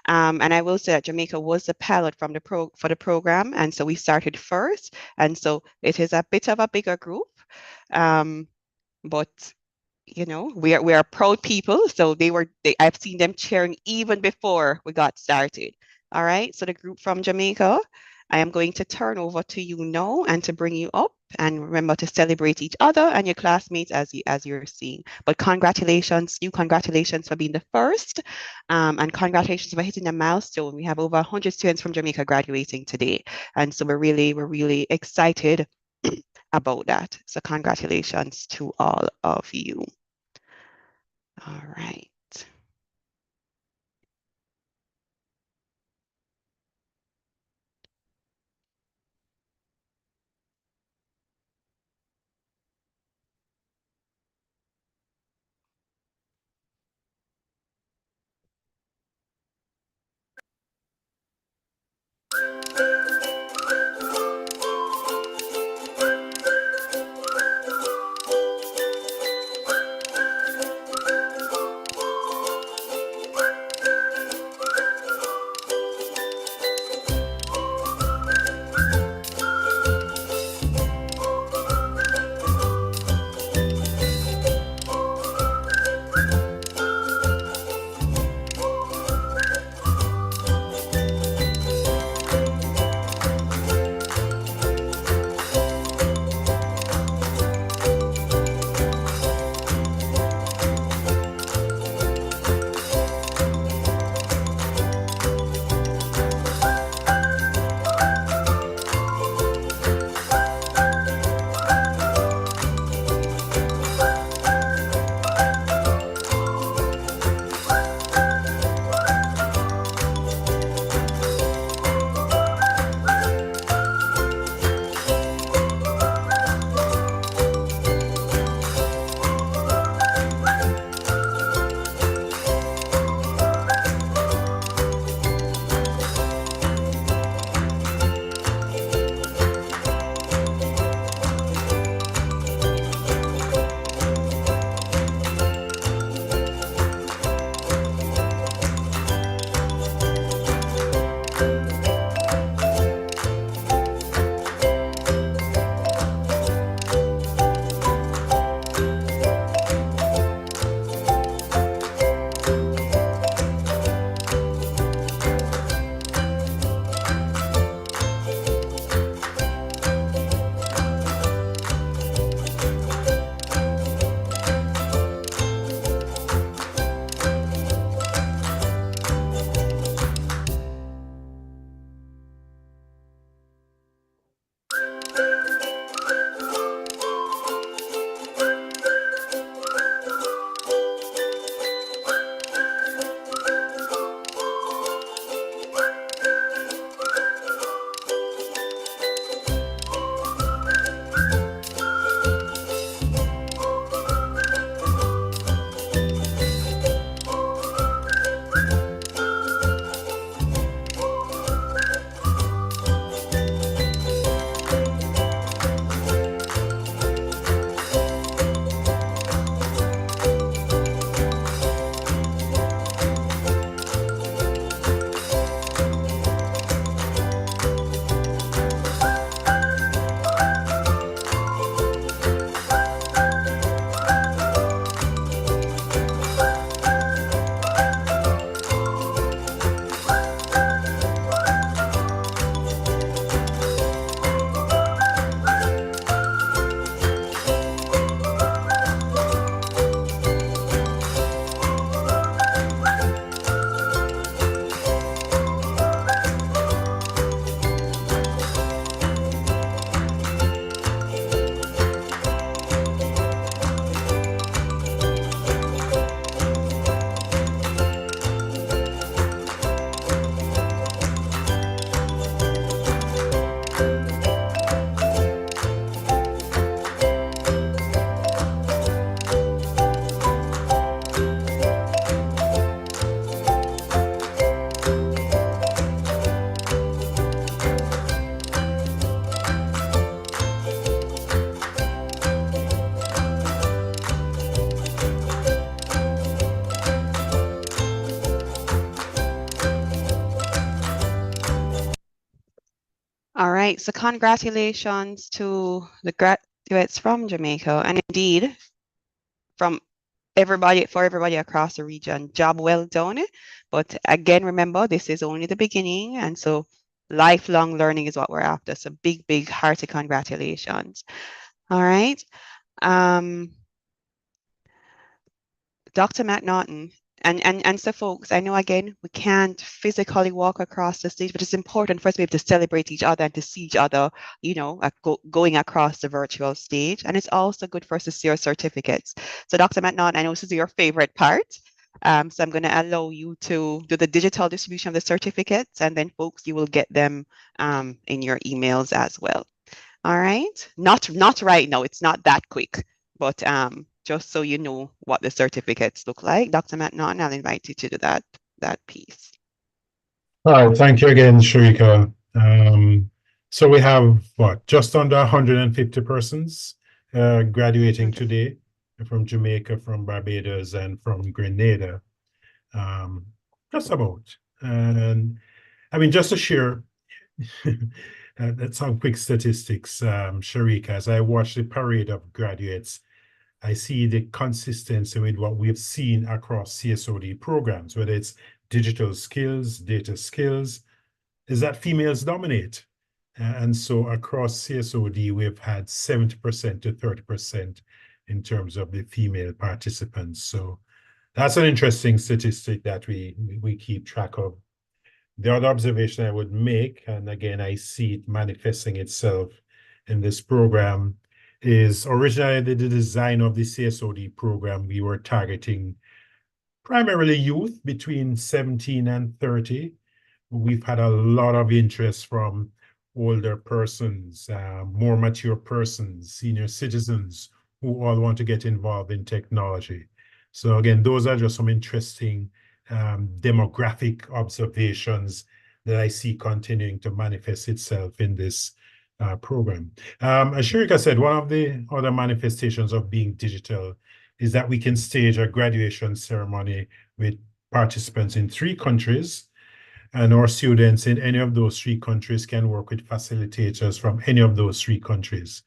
And I will say that Jamaica was the pilot for the program. And so we started first. And so it is a bit of a bigger group. But you know, we are proud people. So I've seen them cheering even before we got started. All right. So the group from Jamaica, I am going to turn over to you now and to bring you up. And remember to celebrate each other and your classmates as you're seeing. But congratulations for being the first, and congratulations for hitting a milestone. We have over 100 students from Jamaica graduating today, and so we're really excited about that. So congratulations to all of you. All right. right, so congratulations to the graduates from Jamaica, and indeed from everybody across the region. Job well done. But again, remember, this is only the beginning, and so lifelong learning is what we're after. So big, hearty congratulations. All right. Dr. Matt Norton, and so folks, I know again we can't physically walk across the stage, but it's important for us to be able to celebrate each other and to see each other, you know, going across the virtual stage. And it's also good for us to see our certificates. So Dr. Matt Norton, I know this is your favorite part. So I'm going to allow you to do the digital distribution of the certificates, and then folks, you will get them in your emails as well. All right. Not right now. It's not that quick, but just so you know what the certificates look like. Dr. Matt Norton, I'll invite you to do that piece. All right, thank you again, Sharika. So we have what, just under 150 persons graduating today from Jamaica, from Barbados, and from Grenada. Just about. And I mean, just to share that's some quick statistics, Sharika, as I watch the parade of graduates, I see the consistency with what we've seen across CSOD programs, whether it's digital skills, data skills, is that females dominate. And so across CSOD, we've had 70% to 30% in terms of the female participants. So that's an interesting statistic that we keep track of. The other observation I would make, and again, I see it manifesting itself in this program, is originally the design of the CSOD program, we were targeting primarily youth between 17 and 30. We've had a lot of interest from older persons, more mature persons, senior citizens who all want to get involved in technology. So again, those are just some interesting demographic observations that I see continuing to manifest itself in this program. As Sharika said, one of the other manifestations of being digital is that we can stage a graduation ceremony with participants in 3 countries, and our students in any of those 3 countries can work with facilitators from any of those 3 countries.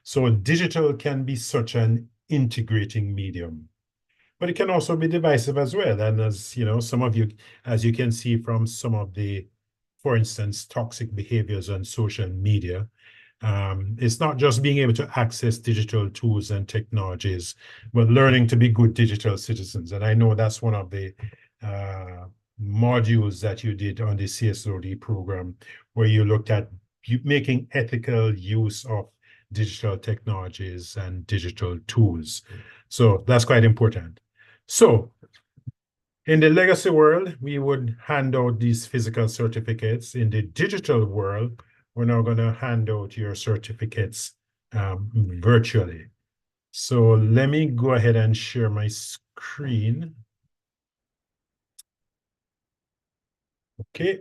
So digital can be such an integrating medium, but it can also be divisive as well. And as you know, some of you, as you can see from some of the, for instance, toxic behaviors on social media, it's not just being able to access digital tools and technologies, but learning to be good digital citizens. And I know that's one of the modules that you did on the CSOD program, where you looked at making ethical use of digital technologies and digital tools. So that's quite important. So in the legacy world, we would hand out these physical certificates. In the digital world, we're now going to hand out your certificates virtually. So let me go ahead and share my screen. Okay,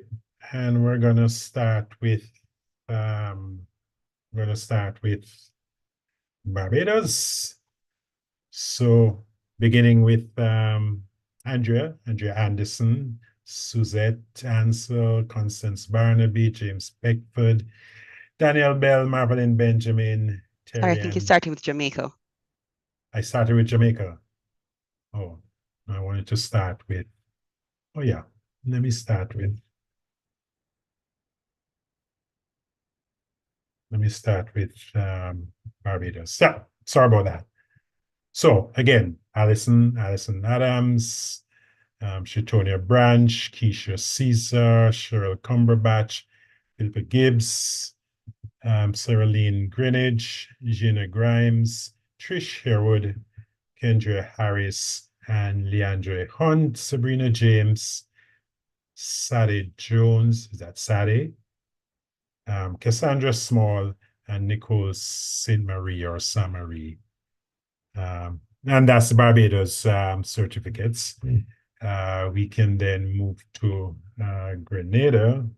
and we're going to start with Barbados. So beginning with Andrea Anderson, Suzette Ansel, Constance Barnaby, James Beckford, Daniel Bell, Marvelyn Benjamin, Terry. I think you're starting with Jamaica. I started with Jamaica. Oh, I wanted to start with, oh yeah, let me start with Barbados. So, sorry about that. So again, Alison Adams, Shatonia Branch, Keisha Caesar, Cheryl Cumberbatch, Philippa Gibbs, Sarah Lynn Greenwich, Gina Grimes, Trish Sherwood, Kendra Harris, and Leandre Hunt, Sabrina James, Sadie Jones, is that Sadie? Cassandra Small, and Nicole St. Marie or Samarie. And that's the Barbados certificates. We can then move to Grenada.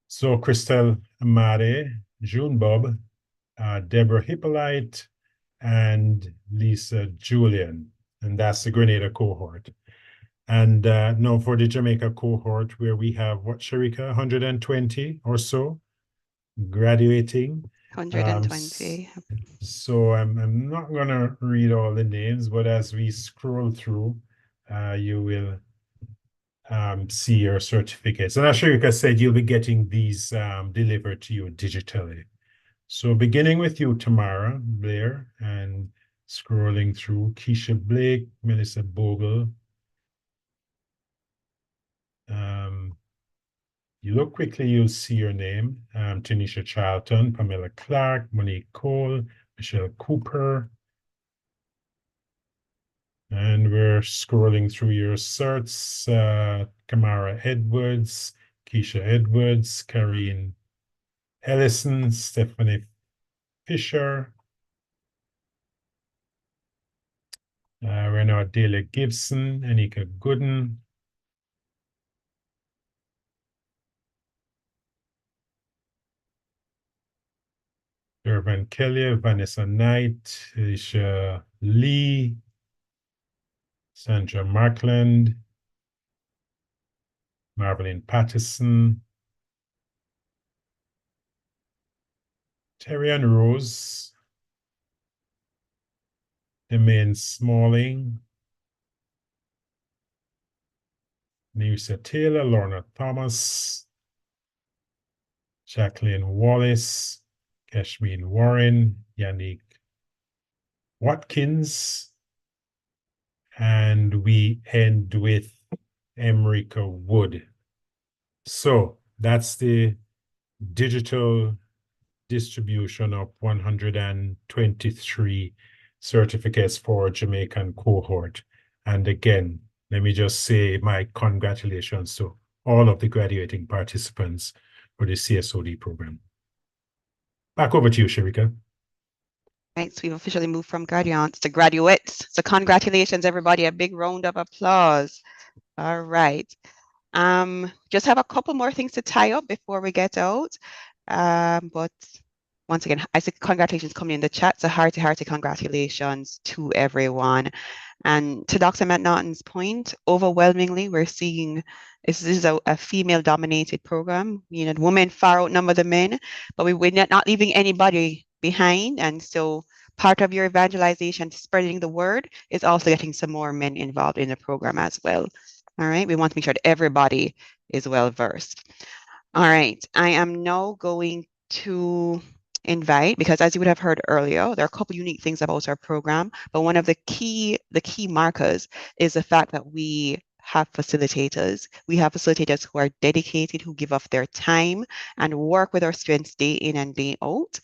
So Christelle Amade, June Bob, Deborah Hippolyte, and Lisa Julian. And that's the Grenada cohort. And now for the Jamaica cohort, where we have, what, Sharika, 120 or so graduating. 120. So I'm not going to read all the names, but as we scroll through, you will see your certificates. And as Sharika said, you'll be getting these delivered to you digitally. So beginning with you, Tamara Blair, and scrolling through Keisha Blake, Melissa Bogle. You look quickly, you'll see your name. Tanisha Charlton, Pamela Clark, Monique Cole, Michelle Cooper. And we're scrolling through your certs. Kamara Edwards, Keisha Edwards, Karine Ellison, Stephanie Fisher, Renard Daly Gibson, Anika Gooden, Irvin Kelly, Vanessa Knight, Alicia Lee, Sandra Markland, Marvelyn Patterson, Terrian Rose, Demaine Smalling, Nisa Taylor, Lorna Thomas, Jacqueline Wallace, Kashmir Warren, Yannick Watkins, and we end with Emrika Wood. So that's the digital distribution of 123 certificates for Jamaican cohort. And again, let me just say my congratulations to all of the graduating participants for the CSOD program. Back over to you, Sharika. Right, so we've officially moved from graduates to graduates. So congratulations, everybody. A big round of applause. All right. Just have a couple more things to tie up before we get out. But once again, I see congratulations coming in the chat. So hearty congratulations to everyone. And to Dr. McNaughton's point, overwhelmingly, we're seeing this is a female-dominated program. You know, women far outnumber the men, but we're not leaving anybody behind. And so part of your evangelization, spreading the word, is also getting some more men involved in the program as well. All right, we want to make sure that everybody is well versed. All right, I am now going to invite, because as you would have heard earlier, there are a couple unique things about our program, but one of the key markers is the fact that we have facilitators. We have facilitators who are dedicated, who give up their time and work with our students day in and day out.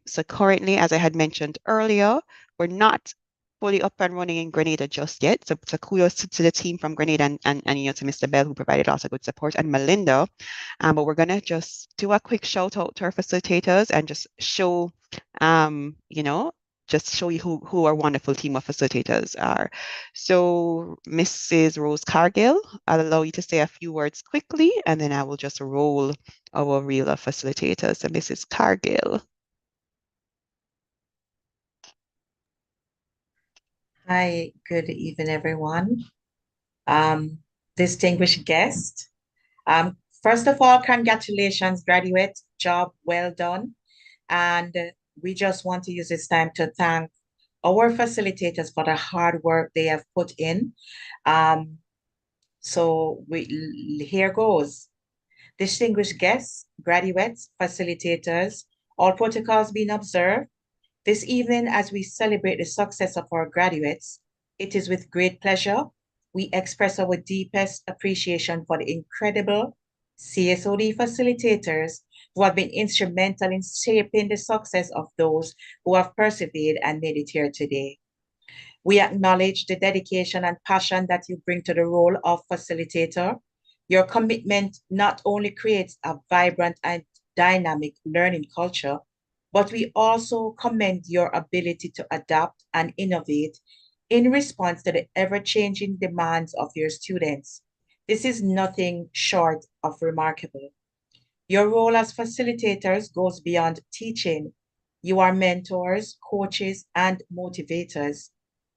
So currently, as I had mentioned earlier, we're not fully up and running in Grenada just yet. So kudos to the team from Grenada and you know, to Mr. Bell, who provided also good support, and Melinda. But we're gonna just do a quick shout out to our facilitators and just show, you know, just show you who our wonderful team of facilitators are. So Mrs. Rose Cargill, I'll allow you to say a few words quickly, and then I will just roll our reel of facilitators. So Mrs. Cargill. Hi, good evening, everyone. Distinguished guest. First of all, congratulations, graduate. Job well done. And we just want to use this time to thank our facilitators for the hard work they have put in. So here goes. Distinguished guests, graduates, facilitators, all protocols being observed. This evening, as we celebrate the success of our graduates, it is with great pleasure we express our deepest appreciation for the incredible CSOD facilitators who have been instrumental in shaping the success of those who have persevered and made it here today. We acknowledge the dedication and passion that you bring to the role of facilitator. Your commitment not only creates a vibrant and dynamic learning culture, but we also commend your ability to adapt and innovate in response to the ever-changing demands of your students. This is nothing short of remarkable. Your role as facilitators goes beyond teaching. You are mentors, coaches, and motivators.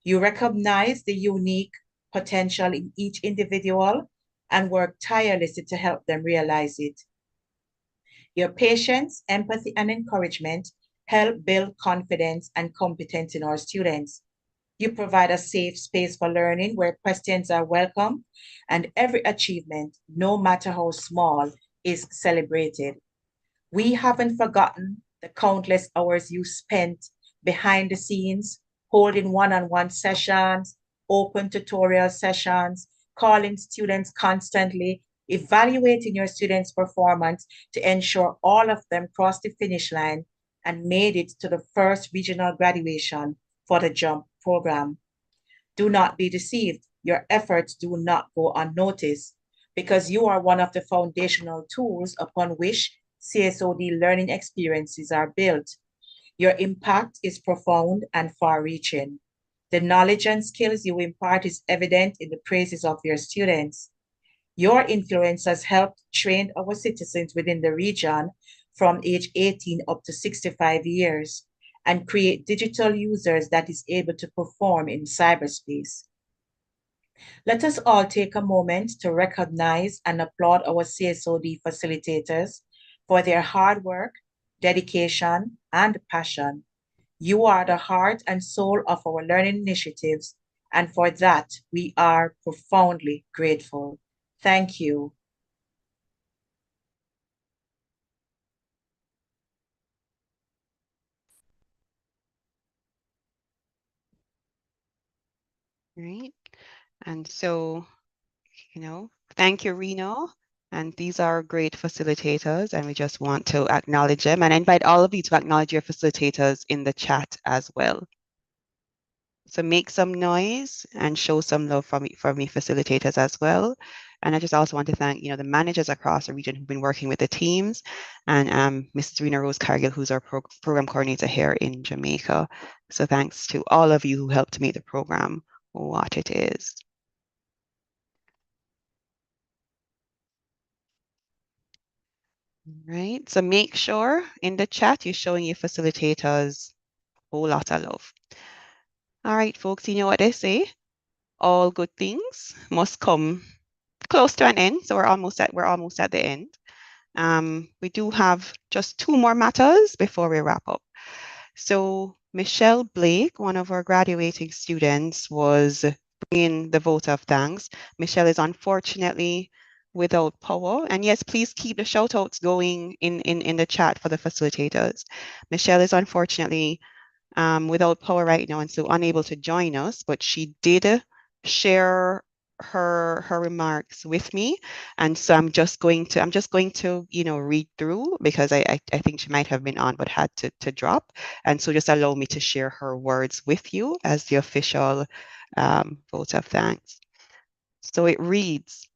You recognize the unique potential in each individual and work tirelessly to help them realize it. Your patience, empathy, and encouragement help build confidence and competence in our students. You provide a safe space for learning where questions are welcome and every achievement, no matter how small, is celebrated. We haven't forgotten the countless hours you spent behind the scenes, holding one-on-one sessions, open tutorial sessions, calling students constantly, evaluating your students' performance to ensure all of them crossed the finish line and made it to the first regional graduation for the JUMP program. Do not be deceived. Your efforts do not go unnoticed because you are one of the foundational tools upon which CSOD learning experiences are built. Your impact is profound and far-reaching. The knowledge and skills you impart is evident in the praises of your students. Your influence has helped train our citizens within the region from age 18 up to 65 years and create digital users that is able to perform in cyberspace. Let us all take a moment to recognize and applaud our CSOD facilitators for their hard work, dedication, and passion. You are the heart and soul of our learning initiatives, and for that, we are profoundly grateful. Thank you. Right. And so, thank you, Reno. And these are great facilitators, and we just want to acknowledge them. And I invite all of you to acknowledge your facilitators in the chat as well. So make some noise and show some love for me facilitators as well. And I just also want to thank, the managers across the region who've been working with the teams, and Mrs. Rena Rose Cargill, who's our program coordinator here in Jamaica. So thanks to all of you who helped to make the program what it is. Right, so make sure in the chat you're showing your facilitators a whole lot of love. All right, folks, you know what they say? All good things must come close to an end. So we're almost at the end. We do have just 2 more matters before we wrap up. So Michelle Blake, one of our graduating students, was bringing the vote of thanks. Michelle is unfortunately without power. And yes, please keep the shout outs going in the chat for the facilitators. Michelle is unfortunately without power right now and so unable to join us, but she did share her remarks with me, and so I'm just going to read through because I think she might have been on but had to drop, and so just allow me to share her words with you as the official vote of thanks. So it reads: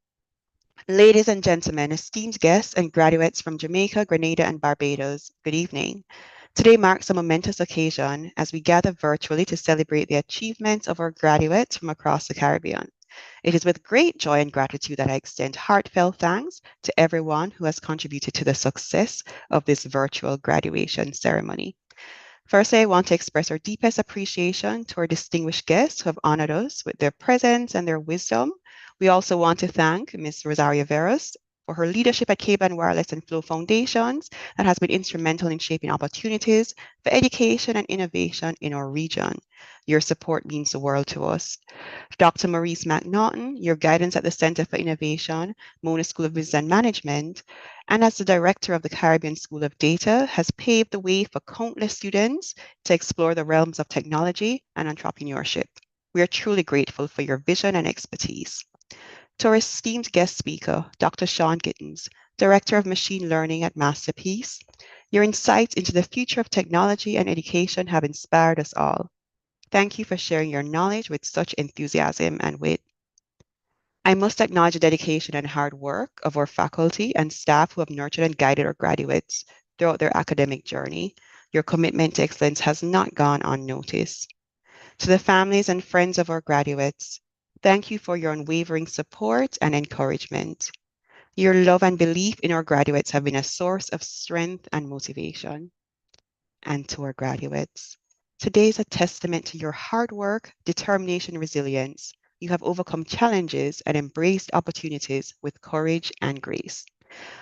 Ladies and gentlemen, esteemed guests and graduates from Jamaica, Grenada, and Barbados, good evening. Today marks a momentous occasion as we gather virtually to celebrate the achievements of our graduates from across the Caribbean. It is with great joy and gratitude that I extend heartfelt thanks to everyone who has contributed to the success of this virtual graduation ceremony. Firstly, I want to express our deepest appreciation to our distinguished guests who have honored us with their presence and their wisdom. We also want to thank Ms. Rosaria Veras for her leadership at Cable Wireless and Flow Foundations that has been instrumental in shaping opportunities for education and innovation in our region. Your support means the world to us. Dr. Maurice McNaughton, your guidance at the Center for Innovation, Mona School of Business and Management, and as the director of the Caribbean School of Data, has paved the way for countless students to explore the realms of technology and entrepreneurship. We are truly grateful for your vision and expertise. To our esteemed guest speaker, Dr. Sean Gittins, Director of Machine Learning at Masterpiece, your insights into the future of technology and education have inspired us all. Thank you for sharing your knowledge with such enthusiasm and wit. I must acknowledge the dedication and hard work of our faculty and staff who have nurtured and guided our graduates throughout their academic journey. Your commitment to excellence has not gone unnoticed. To the families and friends of our graduates, thank you for your unwavering support and encouragement. Your love and belief in our graduates have been a source of strength and motivation. And to our graduates, today is a testament to your hard work, determination, and resilience. You have overcome challenges and embraced opportunities with courage and grace.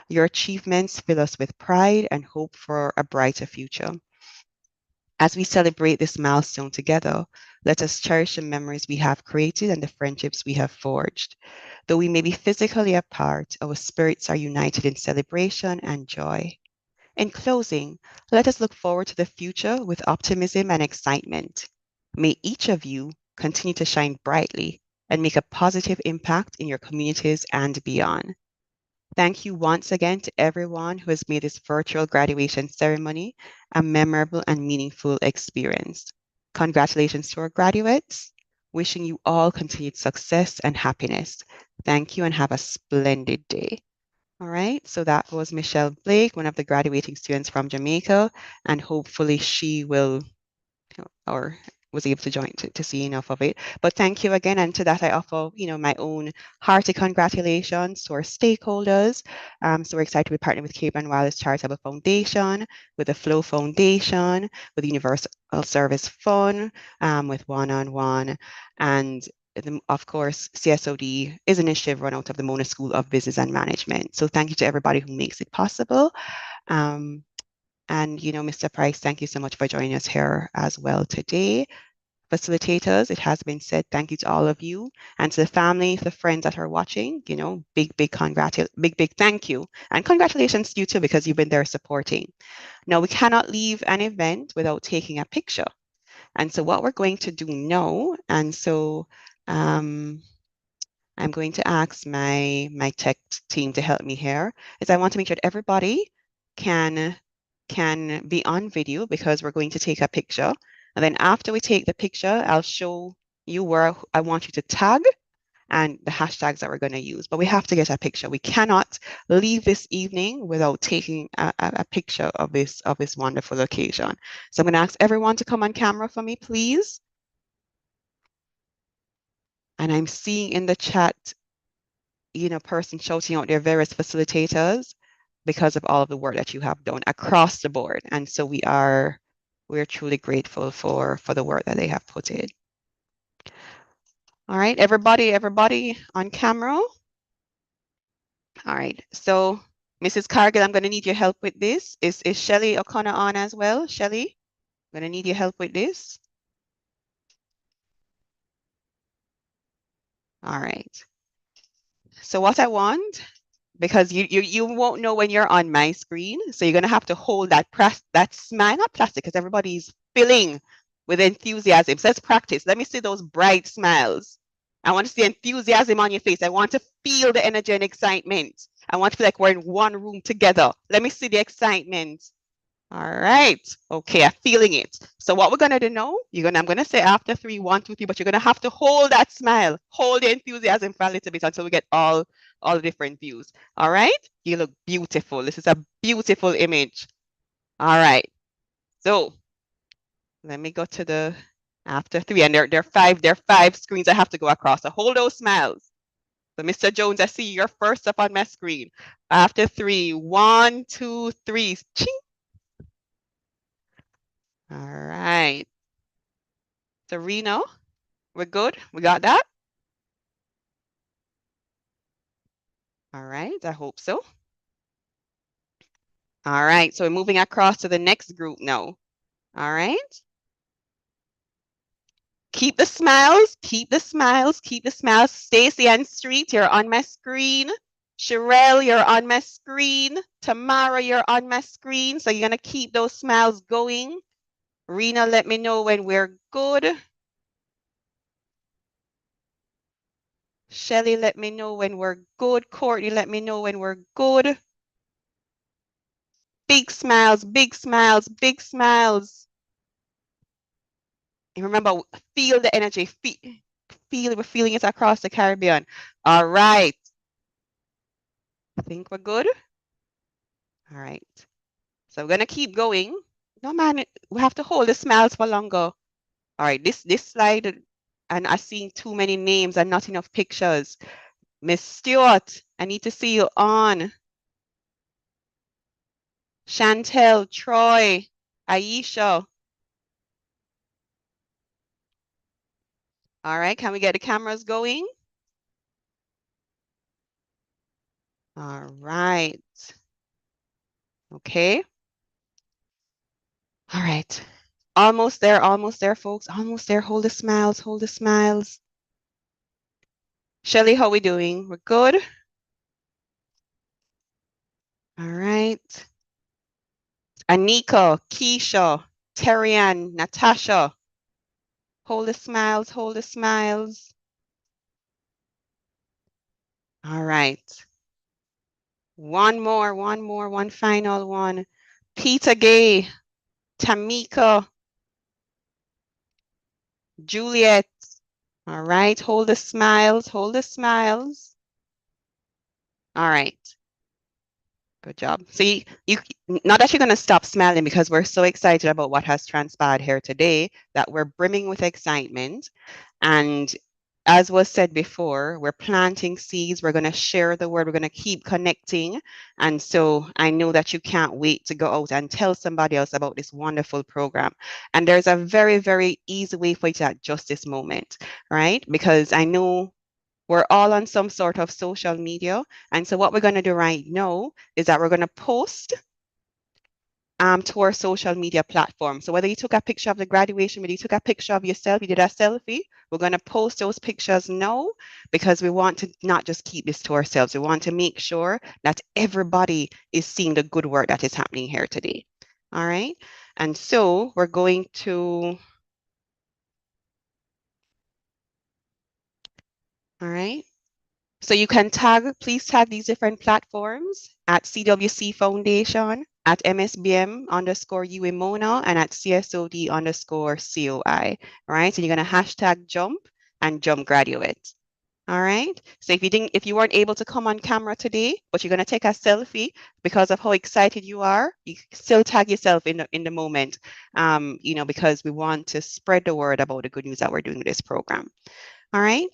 Your achievements fill us with pride and hope for a brighter future. As we celebrate this milestone together, let us cherish the memories we have created and the friendships we have forged. Though we may be physically apart, our spirits are united in celebration and joy. In closing, let us look forward to the future with optimism and excitement. May each of you continue to shine brightly and make a positive impact in your communities and beyond. Thank you once again to everyone who has made this virtual graduation ceremony a memorable and meaningful experience. Congratulations to our graduates. Wishing you all continued success and happiness. Thank you and have a splendid day. All right, so that was Michelle Blake, one of the graduating students from Jamaica, and hopefully she will or was able to join to see enough of it. But thank you again, and to that I offer, my own hearty congratulations to our stakeholders. So we're excited to be partnering with Cape and Wireless Charitable Foundation, with the Flow Foundation, with the Universal Service Fund, with One on One, and of course, CSOD is an initiative run out of the Mona School of Business and Management. So thank you to everybody who makes it possible. And, Mr. Price, thank you so much for joining us here as well today. Facilitators, it has been said, thank you to all of you, and to the family, the friends that are watching, big thank you. And congratulations to you too, because you've been there supporting. Now, we cannot leave an event without taking a picture. And so what we're going to do now, and so I'm going to ask my tech team to help me here, is I want to make sure that everybody can be on video, because we're going to take a picture. And then after we take the picture, I'll show you where I want you to tag and the hashtags that we're going to use. But we have to get a picture. We cannot leave this evening without taking a picture of this wonderful occasion. So I'm going to ask everyone to come on camera for me, please. And I'm seeing in the chat, person shouting out their various facilitators because of all of the work that you have done across the board. And so we're truly grateful for the work that they have put in. All right, everybody on camera. All right, so Mrs. Cargill, I'm going to need your help with this. Is Shelley O'Connor on as well? Shelley, I'm going to need your help with this. All right. So what I want, because you won't know when you're on my screen, so you're going to have to hold that smile, not plastic, because everybody's filling with enthusiasm. So let's practice. Let me see those bright smiles. I want to see enthusiasm on your face. I want to feel the energy and excitement. I want to feel like we're in one room together. Let me see the excitement. All right. Okay, I'm feeling it. So what we're gonna do now, I'm gonna say after 3, 1, 2, 3, but you're gonna have to hold that smile, hold the enthusiasm for a little bit until we get all the different views. All right. You look beautiful. This is a beautiful image. All right. So let me go to the after 3, and there are 5 screens I have to go across. So hold those smiles. So Mr. Jones, I see you're first up on my screen. After 3, 1, 2, 3. Ching. All right. Sereno, we're good? We got that? All right, I hope so. All right, so we're moving across to the next group now. All right. Keep the smiles, keep the smiles, keep the smiles. Stacy and Street, you're on my screen. Sherelle, you're on my screen. Tamara, you're on my screen. So you're gonna keep those smiles going. Rena, let me know when we're good. Shelly, let me know when we're good. Courtney, let me know when we're good. Big smiles, big smiles, big smiles. And remember, feel the energy. We're feeling it across the Caribbean. All right. I think we're good. All right. So we're gonna keep going. No man, we have to hold the smiles for longer. All right, this slide, and I'm seeing too many names and not enough pictures. Miss Stewart, I need to see you on. Chantel, Troy, Aisha. All right, can we get the cameras going? All right. Okay. All right. Almost there, folks. Almost there. Hold the smiles, hold the smiles. Shelly, how we doing? We're good? All right. Anika, Keisha, Terrian, Natasha. Hold the smiles, hold the smiles. All right. One more, one final one. Peter Gay, Tamika, Juliet. All right, hold the smiles, hold the smiles. All right. Good job. See, not that you're going to stop smiling because we're so excited about what has transpired here today that we're brimming with excitement. And as was said before, we're planting seeds. We're going to share the word. We're going to keep connecting. And so I know that you can't wait to go out and tell somebody else about this wonderful program. And there's a very, very easy way for you to at just this moment, right? Because I know we're all on some sort of social media. And so what we're going to do right now is that we're going to post to our social media platform. So whether you took a picture of the graduation, whether you took a picture of yourself, you did a selfie, we're going to post those pictures now because we want to not just keep this to ourselves. We want to make sure that everybody is seeing the good work that is happening here today. All right. And so we're going to, all right. So you can please tag these different platforms at CWC Foundation, at MSBM_UEMONA, and at CSOD_COI. All right. So you're going to hashtag jump and jump graduate. All right. So if you weren't able to come on camera today, but you're going to take a selfie because of how excited you are, you still tag yourself in the moment, because we want to spread the word about the good news that we're doing with this program. All right.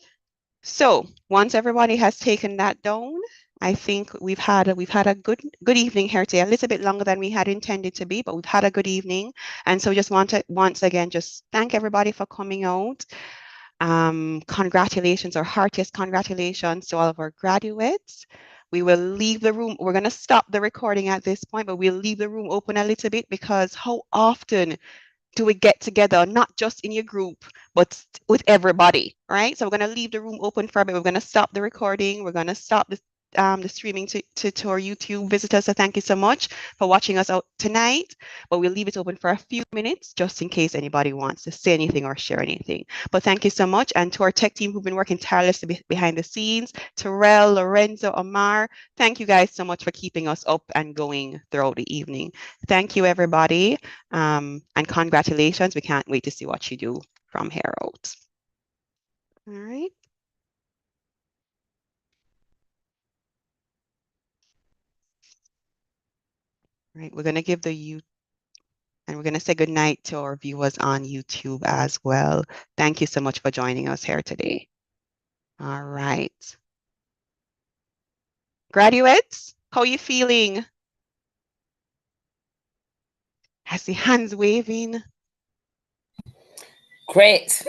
So once everybody has taken that down, I think we've had a good evening here today. A little bit longer than we had intended to be, but we've had a good evening. And so just want to once again just thank everybody for coming out. Congratulations, or heartiest congratulations to all of our graduates. We will leave the room. We're going to stop the recording at this point, but we'll leave the room open a little bit because how often do we get together, not just in your group, but with everybody, right? So we're going to leave the room open for a bit. We're going to stop the recording. We're going to stop the streaming to our YouTube visitors. So thank you so much for watching us out tonight. But we'll leave it open for a few minutes just in case anybody wants to say anything or share anything. But thank you so much. And to our tech team who've been working tirelessly behind the scenes, Terrell, Lorenzo, Omar, thank you guys so much for keeping us up and going throughout the evening. Thank you, everybody. And congratulations. We can't wait to see what you do from here out. All right. All right, we're going to give and we're going to say good night to our viewers on YouTube as well. Thank you so much for joining us here today. All right. Graduates, how are you feeling? I see hands waving. Great.